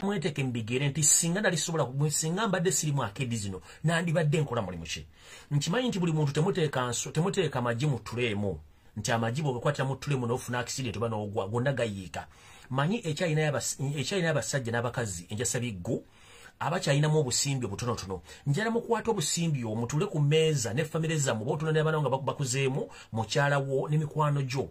mweteke mbigere nti singa nalisobola singa mbadde sirimu akedi zino nandibadde nkola mulimu ki nkimanyi nti buli muntu temuteeka amagi mu tuleemu nti amagi bw'ogakwatira mu tuleemu n'ofuna accident oba n'ogwa gonna gayiika manyi ekyalina y'abasajja n'abakazi enjasabiggu abakyalinamu obusimbi obutonotono njala mukwata obusimbi omutule ku mmeeza ne famire zammwe bootuna n'abaana nga bakuzeemu mukyala wo n'emikwano gyo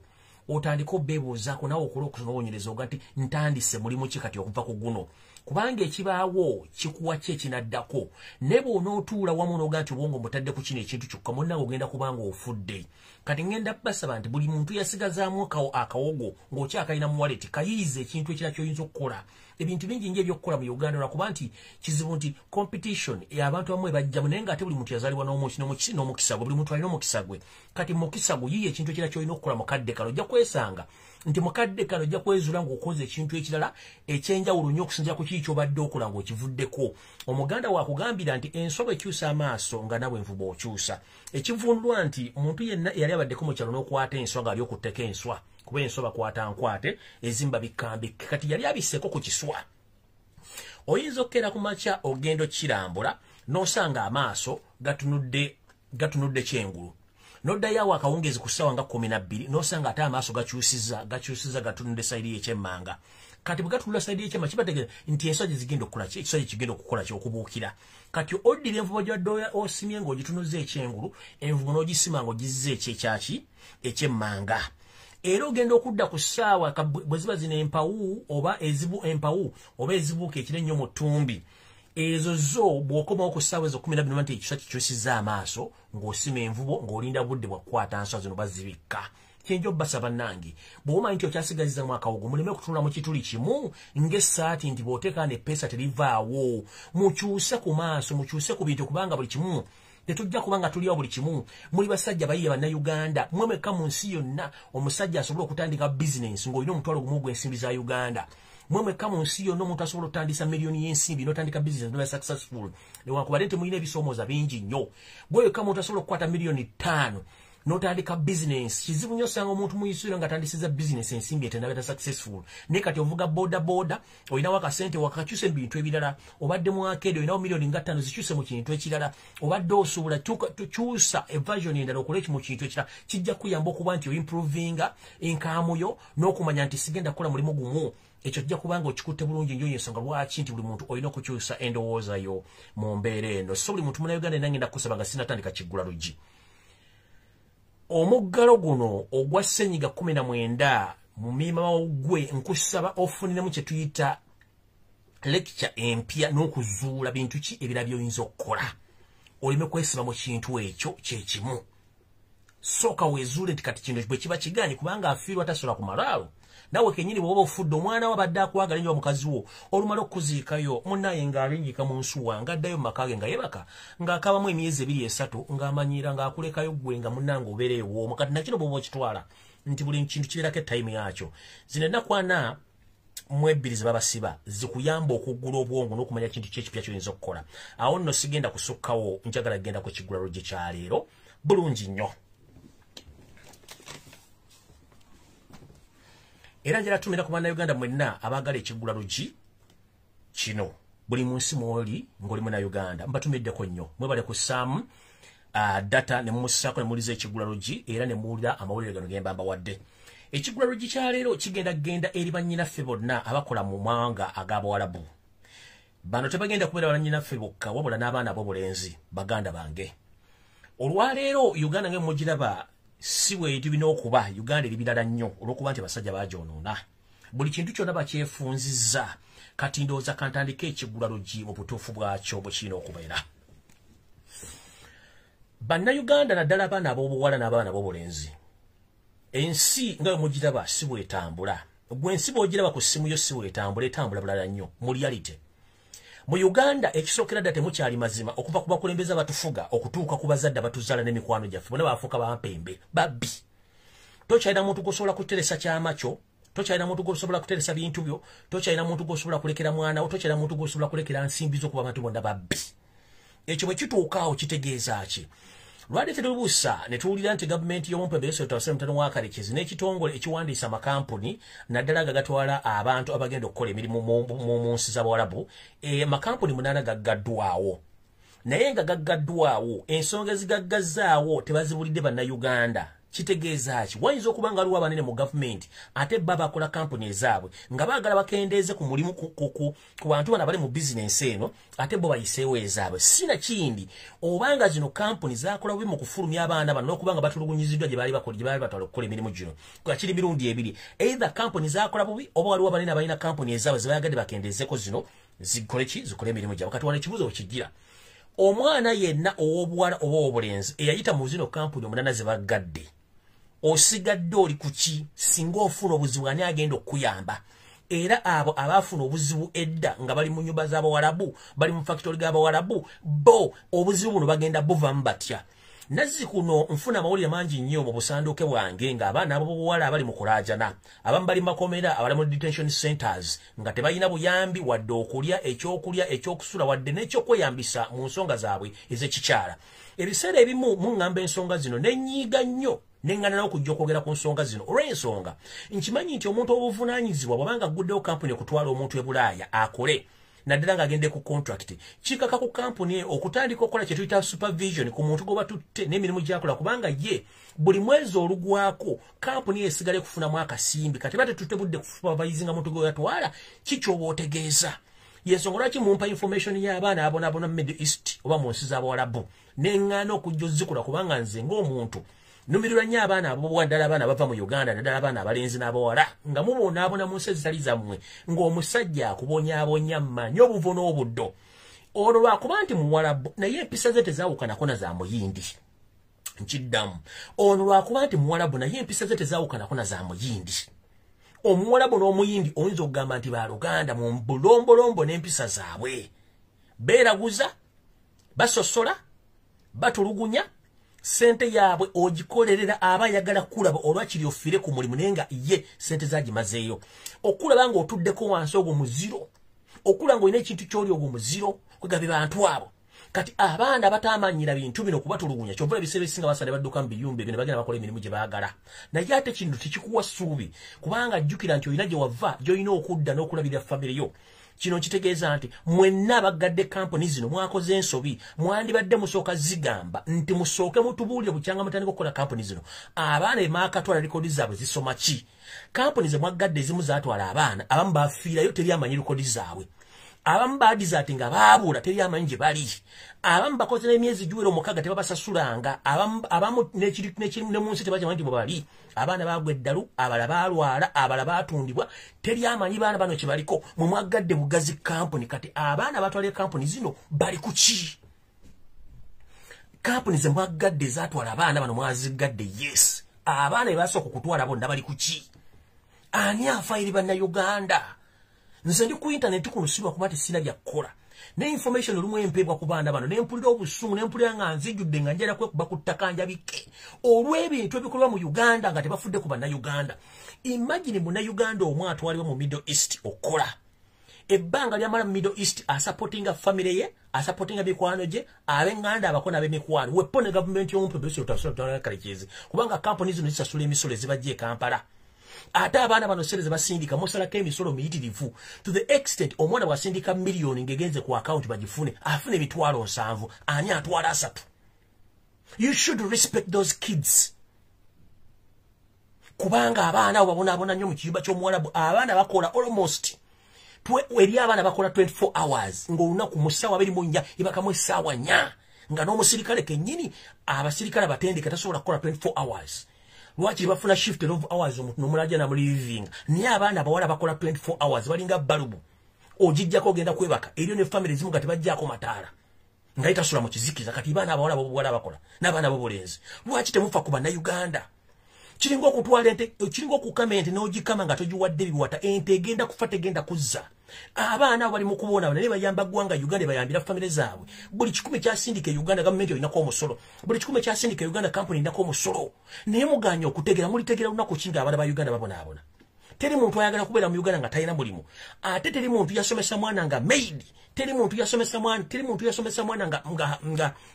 otandika obbeebuuzaako nawe okola okunoonyereza oga nti ntandise mulimu ki kati okuva ku guno kubanga ekibaawo kikuwa ki ekinaddako ne bw'onootuula wamu n'oga nti obwongo mutadde ku kino ekintu kyokka munnange ogenda kubanga ofudde kati ngenda basaba nti buli muntu yasigazaamu akawogo ng'okyakalina mu waleti kayiiza ekintu ekira ky'oyinza okukola ebintu bingi nje ebyokukola mu Uganda lwakuba nti kizibu nti competition abantu bamwe bajjamu naye ng'ate buli muntu yazaalibwa n'omukisa gwe buli muntu alina omukisa gwe kati mukisa gwe yiye ekintu ekira ky'olina okukola mu kadde kano ojja kwesanga nti mu kadde kano ojja kwezuula ng'okoze ekintu ekirala ekyenjawulo nnyo okusinziira ku kiki ky'obadde okola ng'okivuddeko omuganda waakugambira nti ensobo ekyusa amaaso nga nawe envuba okyusa ekivundwa nti omuntu yenna eyali abaddeko mu kyalo n'okwata enswa ng'ali okutteko enswa kuba enswa bakwata nkwate ezimba bikambike kati yali abisseeko ku kiswa oyinza okkeera ku makya ogenda okirambula n'osanga amaaso gatunudde kyengulu noddayo awo akawungezi ku ssaawa nga 12 n'osanga ate amaaso gakyusiza gatunudde sayidi y'ekyemmanga kati bwe gatunula sayidi y'ekyemmanga kibategeeza nti enswa gye zigenda okukola ki ekiswa kigenda okukola ki okubuukira kati oddira envubo gy'odde osimye ng'ogitunuza ekyengulu envubo n'ogisima ng'ogizza ekyekyaki ekyemmanga era ogenda okudda ku ssaawa bwe ziba zino empawu oba ezibuuka ekiro ennyo mu ttumbi ezo zo bw'okomawo ku ssaawa ezo 12 nti ekiswa kikyusiza amaaso ng'osima envubo ng'olinda budde bwakukwata nswa zino bazibikka kyenjo basaba nange bw'omanyi nti okyasigaziza mu akawogo muleme kutunula mu kituli kimu ng'essaati nti bw'oteeka n'eppeesa terivaawo mukyuse ku maaso mukyuse ku bintu kubanga buli kimu tetujja kubanga tuliwa buli kimu muli basajja bayiye bannayuganda mwemeka mu nsi yonna omusajja asobola okutandika bizinensi ng'olina omutwalo gumu gw'ensimbi za Uganda mwemeka mu nsi yonna omuntu asobola okutandisa miliyoni y'ensimbi n'otandika bizinensi n'oba successful newankubadde nti mulina ebisoomooza bingi nnyo bweweka omuntu asobola okukwata miliyoni 5 n'otandika bizinensi kizibu nnyo osanga omuntu muyisuira ng'atandisiza bizinensi ensimbi etendabeta successful naye kati ovuga boda olinawo akasente wakakyuse mu bintu ebirala obadde mu akedi olinawo miliyoni nga 5 zikyuse mu kintu ekirala obadde osuubula tukyusa evasion endala okole mu kintu ekirala kijja kuyamba okuba nti oimprovinga enkaamuyo n'okumanya nti sigenda kukola mulimu gumu ekyo kijja kubanga okikutte bulungi nnyo ensonga lwaki nti buli muntu olina okukyusa endowooza yo mu mbeera eno so buli muntu munnayuganda nange ndakusaba nga sinatandika kiggula luggi omuggalo guno ogwa ssenyiga 19 mu mima gwe nkusaba ofuniremu kye tuyita lecture empya n'okuzuula bintu ki ebirala by'oyinza okukola oleme kwesiba mu kintu ekyo kyekimu sooka weezuule nti kati kino bwe kiba kigaanyi kubanga afiirwa tasobola ku malaalo nawe kenyini bw'oba ofudde omwana we abadde akwagala nnyo mukazi wo olumala okuziikayo munnaye ng'alinnyika mu nsuwa ng'addayo mu maka ge nga yebaka ng'akabamu emyezi 2-3 ng'amanyiira ng'akulekayo ggwe nga munnange obeera ewoomu kati nakino bw'oba okitwala nti buli kintu kibeerako ettayimu yakyo zino ennaku 4 mu 2 ze babasiba zikuyamba okuggula obwongo n'okumanya kintu ky'ekipya ky'oyinza okukola awo nno sigenda kusukkawo njagala kugenda ku kiggula luggi kya leero bulungi nnyo era njala tumira ku bannayuganda mwenna abaagala ekiggula luggi kino buli mu nsi mwoli ng'oli munnayuganda mbatumiddeko nnyo mwebale kussaamu data ne mumussaako ne muwuliza ekiggula luggi era ne muwulira amawulire gano gemba mbawadde ekiggula luggi kya leero kigenda eri bannyinaffe bonna abakola mu mawanga ag'abawalabu bano tebagenda kubeera bannyinaffe bokka wabula n'abaana ab'obulenzi baganda bange olwaleero Uganda nga mugiraba si bwe tulina okuba Uganda eri birala nnyo olw'okuba nti abasajja baagyonoona buli kintu kyonna bakyefunzizza kati ndowooza kantandika ekiggula luggi mu butuufu bwakyo bwe kirina okubeera bannayuganda naddala abaana ab'obuwala n'abaana ab'obulenzi ensi nga mugiraba si bwetambula gwe ensi bw'ogiraba ku ssimu yo si bwetambula etambula bulala nnyo mu reality mu Uganda ekisookera ddala temukyali mazima okuva ku bakulembeze abatufuga okutuuka ku bazadde abatuzaala n'emikwano gyaffe bonna baafuuka bampembe babbi tokyalina muntu gwosobola kuteresa kyama kyo tokyalina muntu gwosobola kuteresa bintu byo tokyalina muntu gwosobola kulekera mwana wo tokyalina muntu gwosobola kulekera nsimbi zo kuba abantu bonna babbi ekyo bwe kituukaawo kitegeeza ki Lwali terubusa ne tuwulira nti government y'Omutabbizi etawasira mutano wa Karekezi n'ekitongole ekiwandiisa amakampuni naddala gagatwala abantu abagenda okukola emirimu mu nsi z'Abawarabu amakampuni 8 gaggaddwawo. Naye nga gaggaddwawo ensonga ezigaggazaawo tebazibulidde bannayuganda. Kitegeeza ki wayinza okuba nga waliwo abanene mu government ate baba bakola kampuni ezaabwe nga baagala bakendeeze ku mulimu ku bantu bana bali mu business eno ate bo bayiseewo ezaabwe. Sina kindi obanga zino kampuni zakola bubi mu kufulumya abaana bano n'okuba nga batulugunyiziddwa gye baali batwala okukola emirimu gino. Kiri mirundi ebiri. Either kampuni zakola bubi oba waliwo abanene abalina kampuni ezaabwe ze baagadde bakendeezeko zino zikole emirimu gyabwe. Kati wano ekibuuzo wekigira. Omwana yenna ow'obuwala oba ow'obulenzi eyayita mu zino kampuni 8 ze baggadde osigadde oli kuki singa ofuna obuzibu ani agenda okuyamba. Era abo abafuna obuzibu edda nga bali mu nyumba z'Abawarabu bali mu factory g'Abawarabu bo obuzibu buno bagenda buvamu batya. Nazzi kuno nfuna amawulire mangi nnyo mu busanduke bwange nga abaana ab'obuwala abali mu kulaajana abamu bali makomera abali mu detention centers nga tebalina buyambi wadde okulya ekyokusula wadde n'ekyokweyambisa mu nsonga zaabwe ez'ekikyala. Ebiseera ebimu muŋŋamba ensonga zino n'ennyiiga nnyo nengana n'okujja okwogera ku nsonga zino olw'ensonga nkimanyi nti omuntu obuvunaanyizibwa bw'abanga aguddewo kampuni okutwala omuntu e Bulaaya akole naddala ng'agende ku contract kikaka ku kampuni okutandika okukola kye tuyita supervision ku muntu gwe batutte n'emirimu gy'akola kubanga ye buli mwezi olugwako kampuni esigale kufunamu akasimbi kati bate tutte budde kusupervisinga muntu gwe yatwala kikyoba otegeeza. Yensonga lwaki mumpa information y'abaana abonaabona mu Middle East oba mu nsi z'Abawarabu neŋŋaana okujja ozzikola kubanga nze ng'omuntu numirira nnyo abaana abo ddala abaana bava mu Uganda naddala abaana abalenzi n'abawala nga mubonaabona mu nsi ezitali zammwe ng'omusajja akubonyaabonya mmanyi obuvo n'obuddo olwo lwakuba nti Muwarabu naye empisa ze tezaawukanako na za Muyindi. Nkiddamu ono lwakuba nti Muwarabu naye empisa ze tezaawukanako na za Muyindi. Omuwarabu n'Omuyindi oyinza okugamba nti baaluganda mu bulombolombo n'empisa zaabwe beeraguza basosola batulugunya sente yaabwe ogikolerera aba yagala kulaba olwakiri ofire ku mulimu nenga ye sente zagimazeeyo okulaba nga otuddeko wansi ogwo muziro okulaba nga olina ekintu kyoli ogwo muziro kwegabe bantu abo kati abaana batamanyira bintu bino kubatulugunya kyova ebiseera ebisinga basale badduka mu biyumba bino bagenda bakola emirimu gye baagala naye ate kintu tekikuwa ssuubi kubanga jjukira nti olina gye wava gy'olina okudda n'okulabirira famire yo. Kino kitegeeza nti mwenna abaggadde kampuni zino mwakoze ensobi mwandibadde musooka zigamba nti musooke mutubuulire bukyanga mutandika okukola kampuni zino abaana emaakatwala likodi zaabwe zisoma ki. Kampuni ze mwaggadde ezimu zaatwala abaana abamu bafiirayo teri amanyi likodi zaabwe abamu baadiza ati nga baabula teri amanyi gye bali abamu bakoze n'emyezi giwera 6 tebabasasulanga abamu ne mu nsi tebakimanyi nti bwe bali abaana baagwa eddalu abala baalwala abala baatundibwa teri amanyi baana bano kye baliko mwe mwaggadde bugazi kampuni kati abaana batwala kampuni zino bali ku ki. Kampuni ze mwaggadde zaatwala abaana bano mwaziggadde yes abaana be basooka okutwala bonna bali ku ki. Ani afairi bannayuganda nze ndi ku internet kulusibwa kuba tesina byakukola ne information olumu empebwa ku baana bano nempulira obusungu nempulira nga nzijjudde nga njala kwekuba ku ttaka njabike olw'ebintu ebikolwa mu Uganda nga tebafudde ku bannayuganda. Imagine munnayuganda omu atwalibwa mu Middle East okola ebbanga lyamala mu Middle East asupportinga family ye asupportinga mikwano gye ab'enganda abakona ab'emikwano wepo ne government y'Omutabbizi wa Karekezi kubanga kampuni zino zisasula emisolo ezibajja e Kampala. Ate abaana bano sereze basindika musalako emisolo miyitirivu to the extent omwana bwasindika miliyoni ngegenze ku account bagifune afune emitwalo 7 ani atwala 3. You should respect those kids kubanga abaana abo babonaabona nnyo mu kiyumba ky'Omuwarabu abaana bakola almost eri abaana bakola 24 hours ng'olunaku mu ssaawa 24 ibakamu essaawa 4 nga n'omusirikale kennyini abasirikale abatendeke tasobola kukola 24 hours. Lwaki bafuna shift of hours n'omulaja na living naye abaana abawala bakola 24 hours balinga balubu ogijjako ogenda kwebaka eriyo ne family zimu kati bajjako mataala nga itasula mu kizikiza kati baana abawala bobwala bakola n'abaana bobulenzi. Lwaki temufa ku bannayuganda kiringa okutwala ente kiringa okukama ente n'ogikama nga togiwadde biwata ente egenda kufa tegenda kuzza. Abaana bali mu kubona naye bayamba ggwanga Uganda bayambira family zaabwe. Buli 10 kyasindika Uganda government inako omusolo buli 10 kyasindika Uganda company inako omusolo naye muganya okutegera mulitegera lunako kinga abana ba Uganda babonaabona. Teri muntu ayagala kubeera mu Uganda nga talina mulimu ate teri muntu yasomesa mwana nga maid teri muntu yasomesa mwana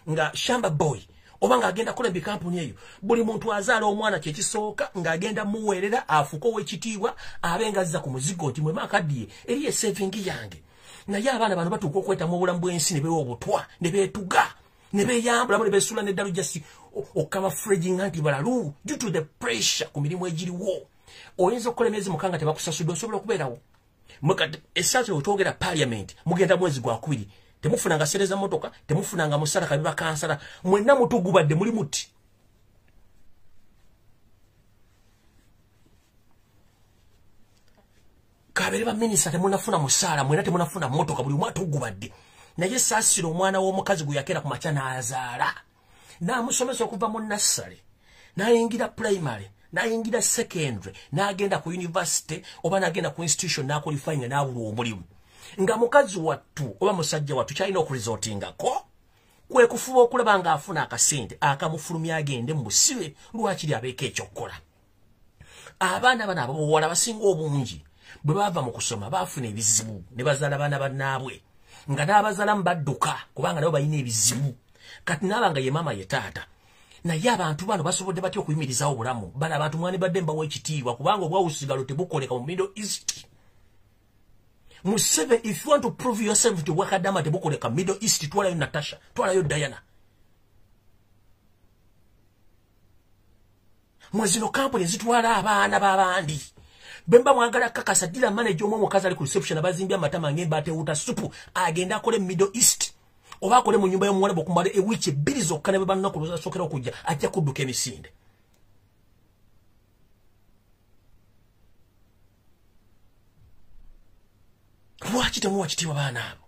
nga shamba boy obanga agenda kulemba kampuni eyo buli muntu azaala omwana kye kisooka ng'agenda muweerera afuko w'ekitiibwa abenga azza ku muzigo nti mwe makaddiye eriye saving yange naye abaana bano batuuka okwetamu obulamu bw'ensi ne beewa obutwa ne beetuga ne beeyambulamu ne beesula n'eddalu jasi okukaba fredginga nti balalu due to the pressure ku mirimu egiriwo oyinza okukola emyezi mukanga tebakusasudde osobola okubeerawo essaazi otwogera parliament mugenda mwezi gwa 2 temufunanga sereza motoka temufunanga musala kabiba kansala mwenna mutugubadde muli muti kabere ba minister temunafuna musala mwenna temunafuna motoka buli mwatu gubadde naye saasiro omwana w'omukazi gwe yakera ku macha n'azaala n'amusomesa okuva mu nursery n'ayingira primary n'ayingira secondary n'agenda ku university oba n'agenda ku institution n'aqualifying n'abulwa omulimu nga mukazi wattu oba musajja wattu kyalina okuresortingako kwe kufuba okulaba ng'afuna akasente akamufulumya agende mu busibe lwakiri abeeko ekyokukola abaana bano ab'obuwala basinga obungi bwe bava mu kusoma baafuna ebizibu ne bazaala baana bannaabwe nga n'abazaalamu badduka kubanga nabo balina ebizibu kati n'abanga ye maama ye taata naye abantu bano basobodde batya okuyimirizawo obulamu bano abantu mwani badde mbawa ekitiibwa kubanga obwawusigalo tebukoleka mu Middle East. Museve, if you want to prove yourself to wakadama tebukoleka Middle East, twalayo Natasha, twalayo Diana. Mwezino kampuni zitwala abaana babandi. Bemba mwagala kakasa dila manager omwe mukazi ali ku reception abazimbya matama ngemba ate uta supu agenda akole Middle East. Oba akole mu nyumba y'omuwala bokumbale ewiche bili zokka ne bebana kuluza sokera okujja ajja kudduka emisinde. Lwaki temuwakitiibwa baana abo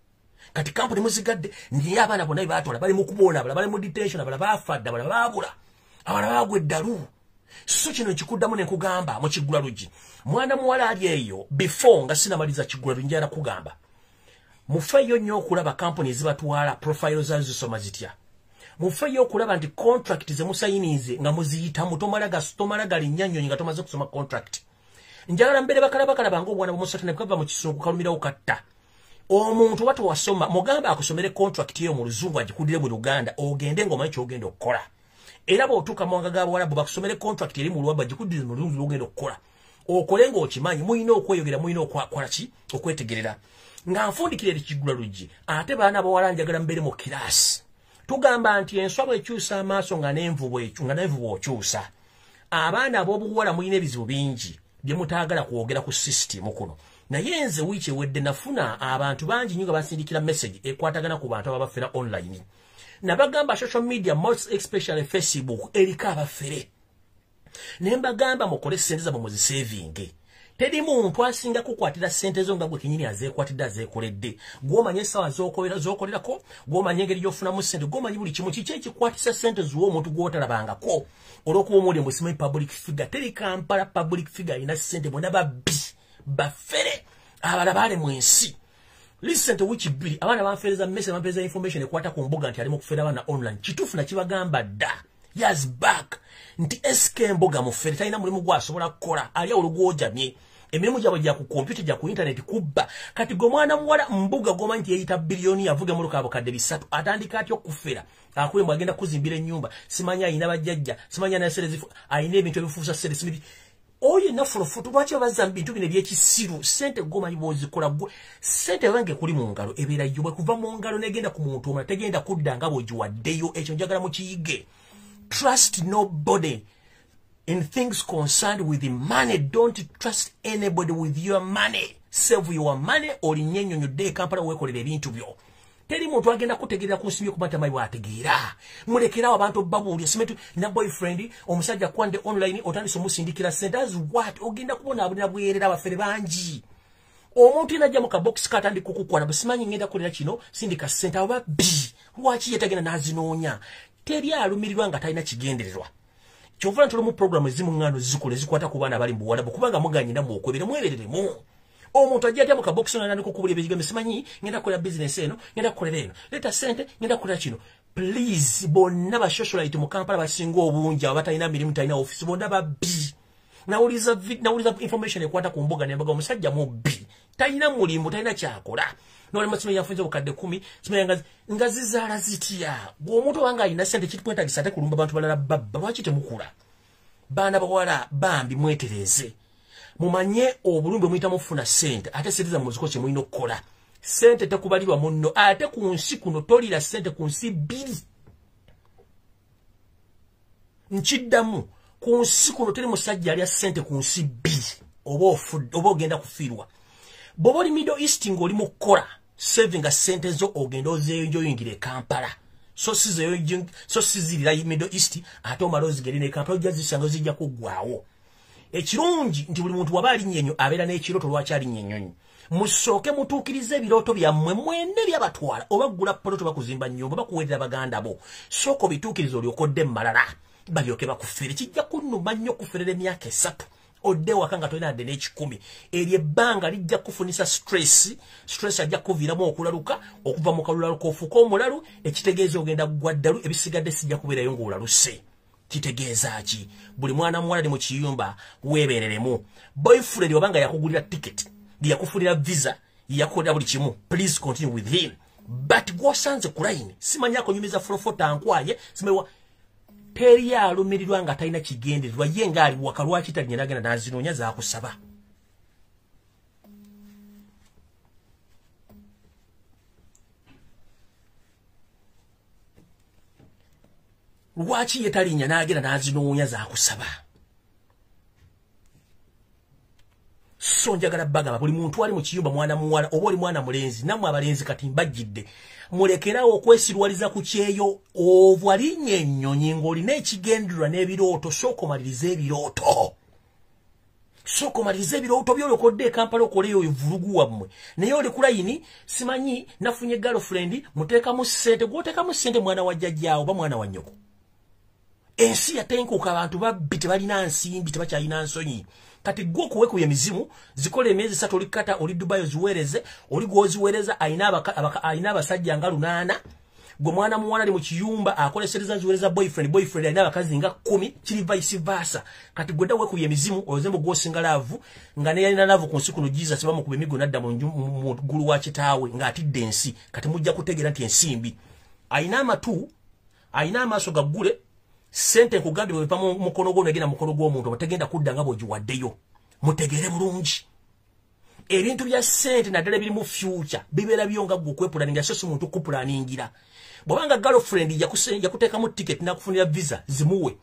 kati kampuni muzigadde ndiye abaana bonna batwala bali mu kuboona abala bali mu detention abala baafadde abala baabula abala baagwa eddalu so kino nkikuddamu ne nkugamba mu Kiggula Luggi mwana muwala ali eyo before nga sinamaliza Kiggula Luggi njala kugamba mufeeyo nnyo okulaba kampuni ezibatwala profile zazo zisoma zitya mufeeyo okulaba nti contract ze musayinize nga muziyitamu tomala galinnyanyonyi nga tomaze kusoma contract njagala mbere bakalabakala bango obwana bw'omusatu ne bukava mu kisungu kalumira okatta omuntu watu wasoma mugamba akusomere contract yo mu luzungu agikuddire mu Luganda ogende ng'omanyi ky'ogenda okukola era bw'otuuka mu mawanga g'Abawarabu bakusomere contract eri mu Lwabba agikuddire mu luzungu ogenda okukola okole ng'okimanyi muyina okweyogera muyina okwakola ki okwetegerera nga nfundikira eri Kiggula Luggi ate baana bawala njagala mbere mu kiraasi tugamba nti enswa bw'ekyusa amaaso nga n'envu bw'okyusa abaana ab'obuwala muyina ebizibu bingi bye mutaagala kwogera ku system kuno naye nze wiiki ewedde nafuna abantu bangi nnyo nga basindikira message ekwatagana ku bantu ababafera online nabagamba social media most especially Facebook eriko abafere ne mbagamba mukole ssente zammwe muzisevinge teri muntu asinga kukwatira ssente zo nga gwe kenyini azeekwatidde azeekoledde gw'omanye essaawa z'okolerako gw'omanye engeri gy'ofunamu ssente gw'omanye buli kimu kiki ekikwatisa ssente ziwa omuntu gw'otalabangako olw'okuba omuli mbwesimanyi public figure teri Kampala public figure alina ssente bonna babbi bafere abala baale mu ensi listen to which biri abaana banfereza message banfereza information ekwata ku mbuga nti ali mu kufera abaana online kituufu na kibagamba dda years back nti SK mboga mufere talina mulimu gwasobola kukola ali olugwojamye emirimu gyabwe gya ku computer gya ku internet kubba kati gwe mwana muwala mbuga gomanyi nti yeyita biliyoni yavuge mu lukabo kadde bisatu atandika atyo okufera akule mwagenda kuzimbira ennyumba simanya ayina bajjajja simanya naserezifu ayina ebintu ebifuusa seresibiti oye nafulufutu lwaki babaza mu bintu bino ebyekisiru ssente gomanyi bw'ozikola gwe ssente bange kuli mu ngalo ebeera yo bwe kuva mu ngalo negenda ku muntu omulala tegenda kudda nga bw'ogiwaddeyo ekyo njagala mukiyige trust nobody in things concerned with the money. Don't trust anybody with your money. Save your money or nyennyonnyodde Kampala weekolera ebintu byo. Teri muntu agenda kutegerera ku nsimbi ku matama bw'ategeera. Mulekerawo abantu babuulya simetu na boyfriend omusajja kwande online otandise omusindikira ssente as what ogenda kubona abulira bwerera abafere bangi. Omuntu inajja mu kabox katandika okukwana busimanyi ngenda kulira kino sindika ssente aba bi lwaki yetagenda nazinoonya. Teri alumirirwa nga talina kigendererwa. Kyovula ntolo mu programu ezimu ngano zikole zikwata ku baana bali mu Buwarabu kubanga muganyina mu okwebera mwebereremu. Omuntu ajja atya mu kabox nani kukubulya ebigambo simanyi ngenda kukola business eno ngenda kukolera eno leta sente ngenda kukola kino please bonna ba socialite mu Kampala basinga obungi abatalina mirimu talina office bonna babbi nawuliza information ekwata ku mbuga ne mbaga omusajja mubbi talina mulimu talina kyakola noli masimo yafunze obukadde 10 simenga ngazi zaala zitya omuntu wanga alina sente kitwetagisa ate kulumba abantu balala babba lwaki temukula baana bawala bambi mwetereze mumanye obulumbe muyita mufuna sente ate siriza muziko kye mulina okukola sente tekubalirwa munno ate ku nsi kuno tolira sente ku nsi bbiri nkiddamu ku nsi kuno teri musajja alya sente ku nsi bbiri oba ogenda kufiirwa bw'oba oli Middle East ng'oli mu kukola savinga sente zo ogenda ozeeyonjoyingire Kampala so sizirira Middle East ate omala ozigere ne Kampala ojja zisanga zijja kuggwaawo ekirungi nti buli muntu waba alinnye ennyo abeera n'ekirooto lwaki alinnye ennyonyi musooke mutuukirize ebirooto byammwe mwenne byabatwala oba ggula poloto bakuzimba nnyumba bakuweerera baganda bo sooka obituukirize olyokodde mmalala balyoke bakufere kijja kunnuma nnyo kuferera emyaka 3 odde waka nga tolina adde n'ekikumi eryo ebbanga lijja kufunisa stress ajja kuviiramu okulaluka okuva mu kalulaluka ofuuka omulalu ekitegeeza ogenda kugwa ddalu ebisigadde sijja kubeerayo ng'olaluse kitegeeza ki buli mwana muwala ali mu kiyumba weebereremu boyfriend obanga yakugulira ticket yakufulira visa yakola buli kimu please continue with him but gwosanze ku line simanyako nyumiza frofota nkwaye simewa teri alumirirwa nga talina kigendererwa ye ngaali waka lwaki talinya nagenda nazinoonya zaakusaba lwaki ye talinya nagenda nazinoonya zaakusaba so njagala bagamba buli muntu ali mu kiyumba mwana muwala oba oli mwana mulenzi nammwe abalenzi kati mbajjidde mulekerawo okwesirwaliza ku kyeyo ovwalinnya ennyonyi ng'olina ekigendererwa n'ebirooto sooka omalirize ebirooto by'olokodde e Kampala okoleyo evulugu wammwe naye oli ku layini simanyi nafunye girlfriend muteekamu ssente gw'oteekamu ssente mwana wa jjajjaawo oba mwana wa nnyoko ensi yatenkuuka abantu babbi tebalina nsimbi tebakyalina nsonyi kati gwe okuwekubya emizimu zikola emyezi 3 olikata oli Dubai oziweereze oli gwoziweereza ayina abasajja nga 8 gwe mwana muwala ali mu kiyumba akolesereza ziweereza boyfriend ayina abakazi nga 10 kiri vice versa kati gwe dda wekubya emizimu olozembo gwosinga laavu nga ne yalina laavu ku nsi kuno Jesus bamukuba emigo nadda mu ggulu wa kitaawe ng'atidde ensi kati mujja kutegeera nti ensimbi ayina amatu ayina amaaso gaggule sente nkugambye bwe pamu mukono gwo negenda mukono gw'omuntu bategenda kudda nga bw'ogiwaddeyo mutegere bulungi ebintu bya sente naddala biri mu future bibeera byo nga gwe okwepulaninga so si muntu kupulaningira bw'abanga girlfriend yakuteekamu ticket nakufunira visa zimuwe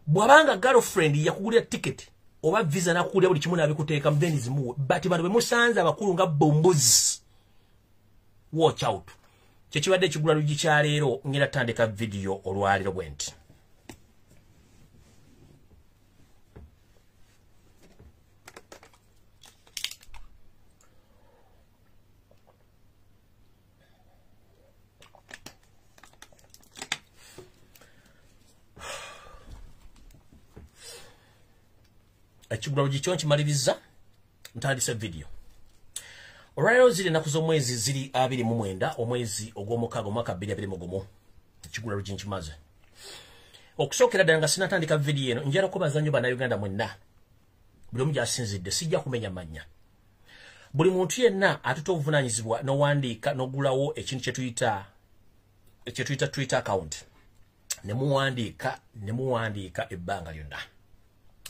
bw'abanga girlfriend yakugulira ticket oba visa nakugulira buli kimu nabikuteekamu then zimuwe but bano bwe musanze abakulu nga bombozi watch out kyekibadde ekigula lugi kya leero ngenda tandika video olwaliro bwe nti ekigula lugi nkimaliriza ntandise video olwaliro ziri ennaku z'omwezi ziri 29 omwezi ogw'omukaaga omwaka 2021 ekigula lugi nkimaze okusookera ddala nga sinatandika video eno njala kubaza nnyo bannayuganda mwenna buli omu gy'asinzidde sijja kumenya mannya buli muntu yenna atuta obuvunaanyizibwa n'owandiika n'ogulawo ekintu kye tuyita Twitter account ne muwandiika ebbanga lyonna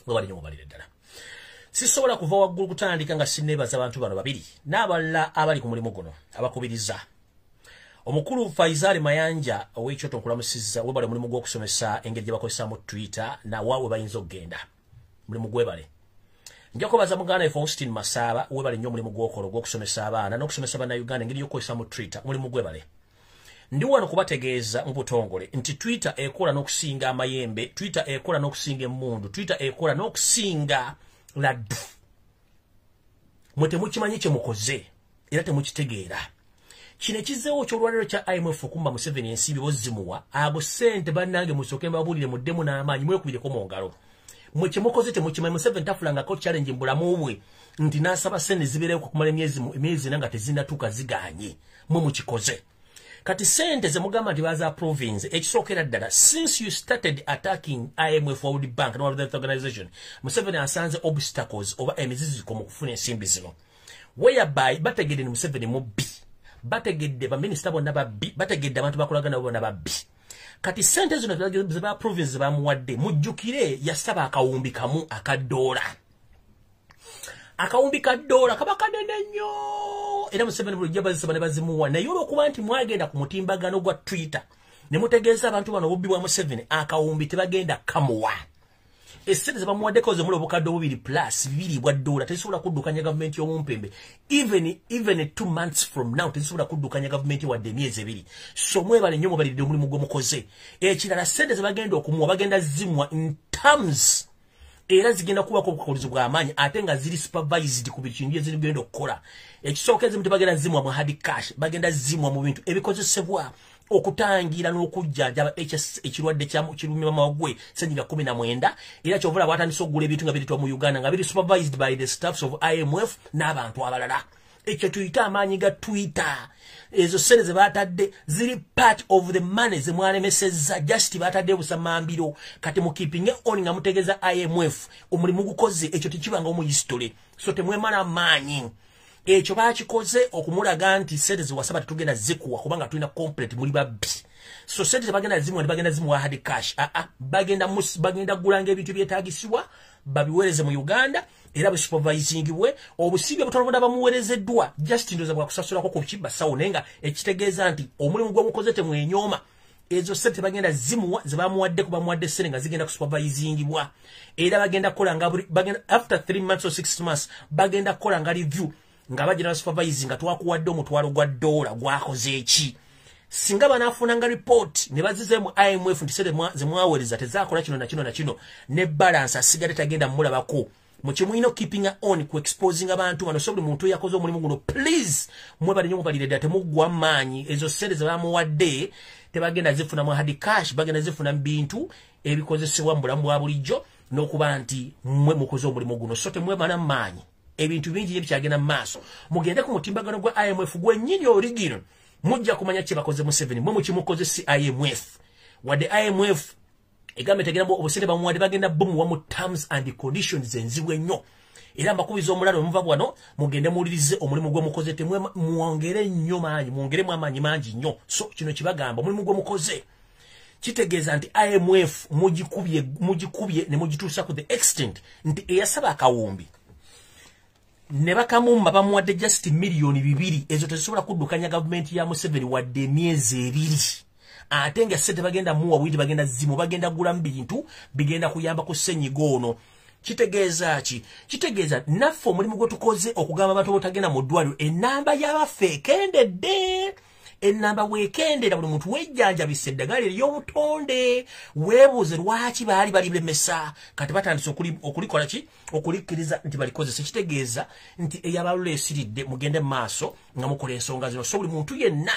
webali nnyo mubalire ddala sisobola kuva waggulu kutandika nga sinneebaza abantu bano babiri n'abalala abali ku mulimu guno abakubiriza omukulu Faisal Mayanja ow'ekyoto nkulamusizza webale mulimu gw'okusomesa engeri gye bakozesaamu Twitter nawaabwe bayinza okugenda mulimu gwebale nja kubaza muganda Faustin Masaba webale nnyo omulimu gw'okola ogw'okusomesa abaana n'okusomesa bannayuganda engeri y'okukozesaamu Twitter mulimu gwebale ndi wano kubategeeza mu butongole nti Twitter ekola n'okusinga amayembe Twitter ekola n'okusinga emmundu Twitter ekola n'okusinga laddu mwe temukimanyi kye mukoze era temukitegeera kino ekizzeewo ky'olwaliro kya IMF okumba Museveni ensimbi bozzimuwa abo ssente bannange musooke mbabuulire muddemu n'amaanyi mwekubireko mu ngalo mwe kye mukoze temukimanyi Museveni tafulangako challenge mbulamu bwe nti n'asaba ssente zibeereyo kumala emyezi nga tezinnatuuka zigaanye mwe mukikoze kati sente ze mugamba nti baza province ekisookera ddala since you started attacking IMF World Bank and World Health Organization Museveni asanze obstacles oba emiziziko mu kufuna ensimbi zino whereby bategedde ni Museveni mu B bategedde ba minister bonna ba B bategedde abantu bakolagana bonna ba B kati sente zino za province ba muwadde mujjukire yasaba akawumbi kamu akadola akawumbi kadola kabakanene nnyo era Museveni bulijja bazisaba ne bazimuwa naye olwokuba nti mwagenda ku mutimbagano gwa Twitter ne mutegeeza abantu bano obubbi bwa Museveni akawumbi tebagenda kamuwa esente zabamuwaddeko ze mulo bukadde obubiri plus bibiri bwa dola tesobola kuddukanya government y'omumpembe even 2 months from now tesobola kuddukanya government wadde emyezi ebiri so mwebale nnyo mubalidde omulimu gwe mukoze ekirala sente ze bagenda okumuwa bagenda zimwa in terms era zigenda kuba ko bukolezi bwa amaanyi ate nga ziri supervised ku bikintu eziri genda okukola ekisookeze mu tebagenda zimwa mu hard cash bagenda zimwa mu bintu ebikozesebwa okutangira n'okujjajaba ekirwadde kirumya mawagwe senyiga 19 era kyovula bwatandise okugula ebintu nga biritwa mu Uganda nga biri supervised by the staffs of IMF n'abantu abalala ekyo tuyita amaanyi ga Twitter ezo sente ze batadde ziri part of the money ze mwalemesezza just batadde busamambiro kati mu keeping on nga mutegeza IMF omulimu gukoze ekyo tikibanga mu history so temwemala amaanyi ekyo bakikoze okumulaga nti sente ziwasaba tugenda zikuwa kubanga tulina complete muri babbi so sente bagenda zimu hard cash bagenda gulanga ebintu byetagisibwa babiwereze mu Uganda era supervising bwe obusibye butonda bamuwerezeddwa just ndoza bwa kusasula ko kuchiba sawo nenga ekitegeeza nti omulimu gwo mukoze temwenyoma ezo sente bagenda zimuwa zibamuwadde kuba muwadde sente nga zigenda kusupervising bwa era bagenda kola nga bagenda after 3 months or 6 months bagenda kola nga review nga bagenda supervising nga twakuwadde omutwalo gwa dola gwakoze eki singa banafuna nga report ne bazize mu IMF ntisere zemwawereza tezakola kino na kino ne balance asigade tagenda mulabako mu kimwino keeping on ku exposing abantu bano so buli muntu yakoze omulimu guno please mwebali nyo mubalire date mugwa manyi ezo sente zabamuwadde tebagenda zifuna mu hard cash bagenda zifuna bintu ebikozesebwa mu bulamu bwa bulijjo n'okuba nti mwe mukoze omulimu guno so temwebana manyi ebintu bingi ebikyagenda maaso mugende ku mutimbagano gwa IMF gwe nyinyi original mujja kumanya kye bakoze mu 7 mwe mukimukoze si IMF wadde IMF egambe tegenda obusente bamuwadde bagenda bomu wa mu terms and conditions enzibwe nnyo era mbakubiza omulalo muva bwano mugende mulirize omulimu gwe mukoze temwe muongere nnyo manyi muongere mu amanyi mangi nnyo so kino kibagamba omulimu gwe mukoze kitegeeza nti IMF mugikubye ne mugituusa ku the extent nti eyasaba akawumbi ne bakamumba bamuwadde just milioni 2 ezo tezisobola kuddukanya government ya Museveni wadde emyezi 2 ate nga sente bagenda muwa bwiti bagenda zimu bagenda gula mbintu bigenda kuyamba ku senyiga ono kitegeeza ki kitegeeza naffe omulimu gwe tukoze okugamba abantu botagenda mu ddwaliro enamba y'abafe ekendedde enamba weekendera buli muntu wejjanjabisa eddagala ery'obutonde weebuuze lwaki baali balimesa kati batandise okulikola ki okulikkiriza nti balikozesa kitegeeza nti eyabalula esiridde mugende maaso nga mukola ensonga zino so buli muntu yenna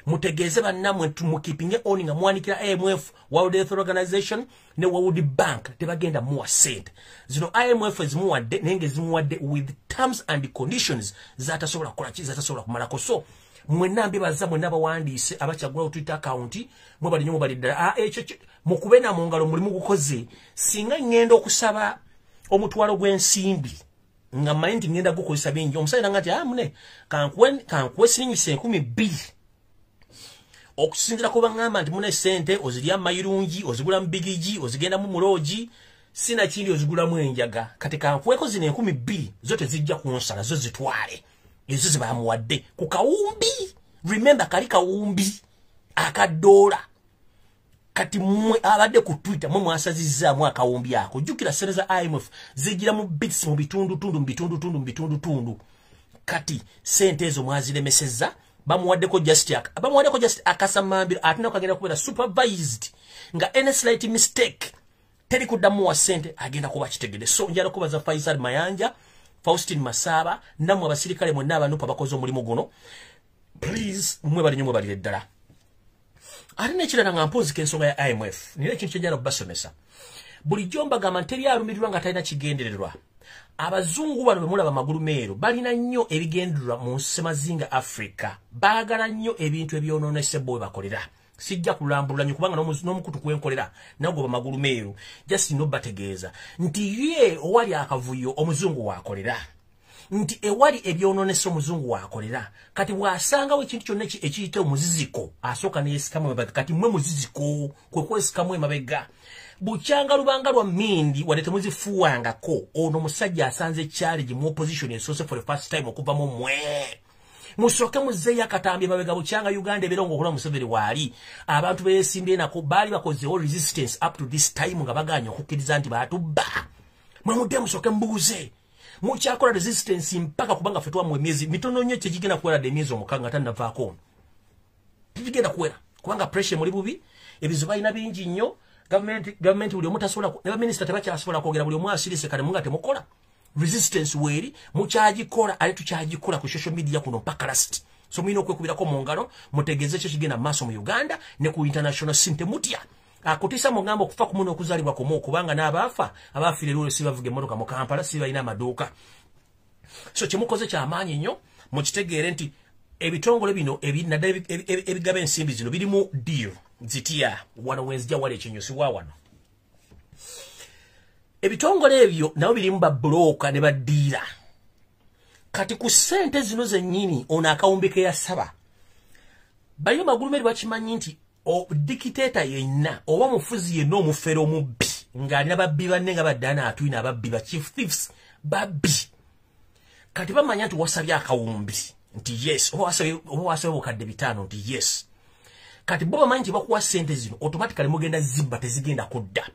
mutegeeze bannamwe mu keeping on nga mwanikira IMF World Health Organization ne World Bank tebagenda muwa sente zino IMF ezimuwadde nenge zimuwadde with terms and conditions zatasobola kukola ki zatasobola kumalako so mwenna mbibaza mwenna bawandiise abakyagula Twitter account mwe bali nyo bali ddala ekyo mukubena mu ngalo mulimu gukoze singa ngenda okusaba omutwalo gw'ensimbi nga mmanyi ngenda gukozesa bingi omusajja ngati mune kankuwe siringise 12 okusinzira kuba ngamba nti mune sente ozirya mayirungi ozigula mbigiji ozigenda mu muloji sina kindi ozigula mu enjaga kati kankuweko zine 12 zote zijja kunsala zo zitwale ezo zibamuwadde ku kawumbi remember kali kawumbi akadola kati mwe abadde ku Twitter mwe mwasazizza mu akawumbi ako jukira sente za IMF zigira mu bits mu bitundu kati sente ezo mwazilemesezza bamuwaddeko just akasamambiro atina kagenda kubeera supervised nga any slight mistake teri kuddamu wa sente agenda kuba kitegede so njala kubaza Faisal Mayanja Faustin Masaba namwe abasirikale mwenna abantu abakoze omulimu guno please mwe bali nyumwe bali ddala alina ekirala nga mpozi k'ensonga ya IMF nire ekintu kyenjala basomesa buli jomba gamba nteri alumirirwa nga talina kigendererwa abazungu bano bemulaba magulu meero balina nnyo ebigendererwa mu nsemazinga Africa baagala nnyo ebintu ebyonoonesebwa we bakolera sijja kulambulula nnyo kubanga n'omukutu kwenkolera nagwo bamagulu meero just no bategeeza nti ye owali akavuyo omuzungu waakolera nti ewali ebyononesa omuzungu wakolera kati bwasangawo ekintu kyonna ekiyita omuziziko asooka neyeesikamu emabega kati mmwe muziziko kwe kwesikamu emabega bukyanga lubanga lwa mmindi wadde temuzifuwangako ono omusajja asanze challenge mu opposition esoose for the first time okuvamu mmwe musooke muzzeeyo akatambi emabega bukyanga Uganda ebirongo okulwa Museveni waali abantu beesimbye nako baali bakozeewo resistance up to this time nga baganya okukkiriza nti baatubba mwe mudde musooke mbuuze muchakola resistance mpaka kubanga fetwa mu emyezi mitono nnyo kyegigenda kuwera de emyezi omukanga tannavaako tigenda kuwera kubanga pressure muri bubi ebizuba ina bingi nnyo government buli omutasobola ne minister tabakyasobola kwogera buli omu asirise kale munga temukola resistance weri mukyagikola ali tukyagikola ku social media kuno mpaka last so mwino okwekubirako mu ngalo mutegeeze kyo kigenda maaso mu Uganda ne ku international sinte mutya akutisa mugamba okufa ku muno okuzalibwa komo kubanga n'abaafa abaafire lule sibavuge emmotoka mu Kampala sibalina amaduuka so kyemukoze kyamaanyi nnyo mukitegeere nti ebitongole bino ebigaba ensimbi zino birimu deal zitya wano wenzija wale ekyenyosi wa wano ebitongole ebyo nabo birimu babulooka ne baddiira kati ku ssente zino zennyini ono akawumbi ke yasaba balina magulumeri bakimanyi nti dikiteta yenna oba mufuzi yenna omufere omubbi ng'alina babbi banne nga baddaana atwina ababbi ba chief thieves babbi kati bamanya nti wasabye akawumbi nti yes oba wasabye bukadde 5 nti yes kati bo bamanyi nti bakuwa ssente zino automatically mugenda zibba tezigenda kudda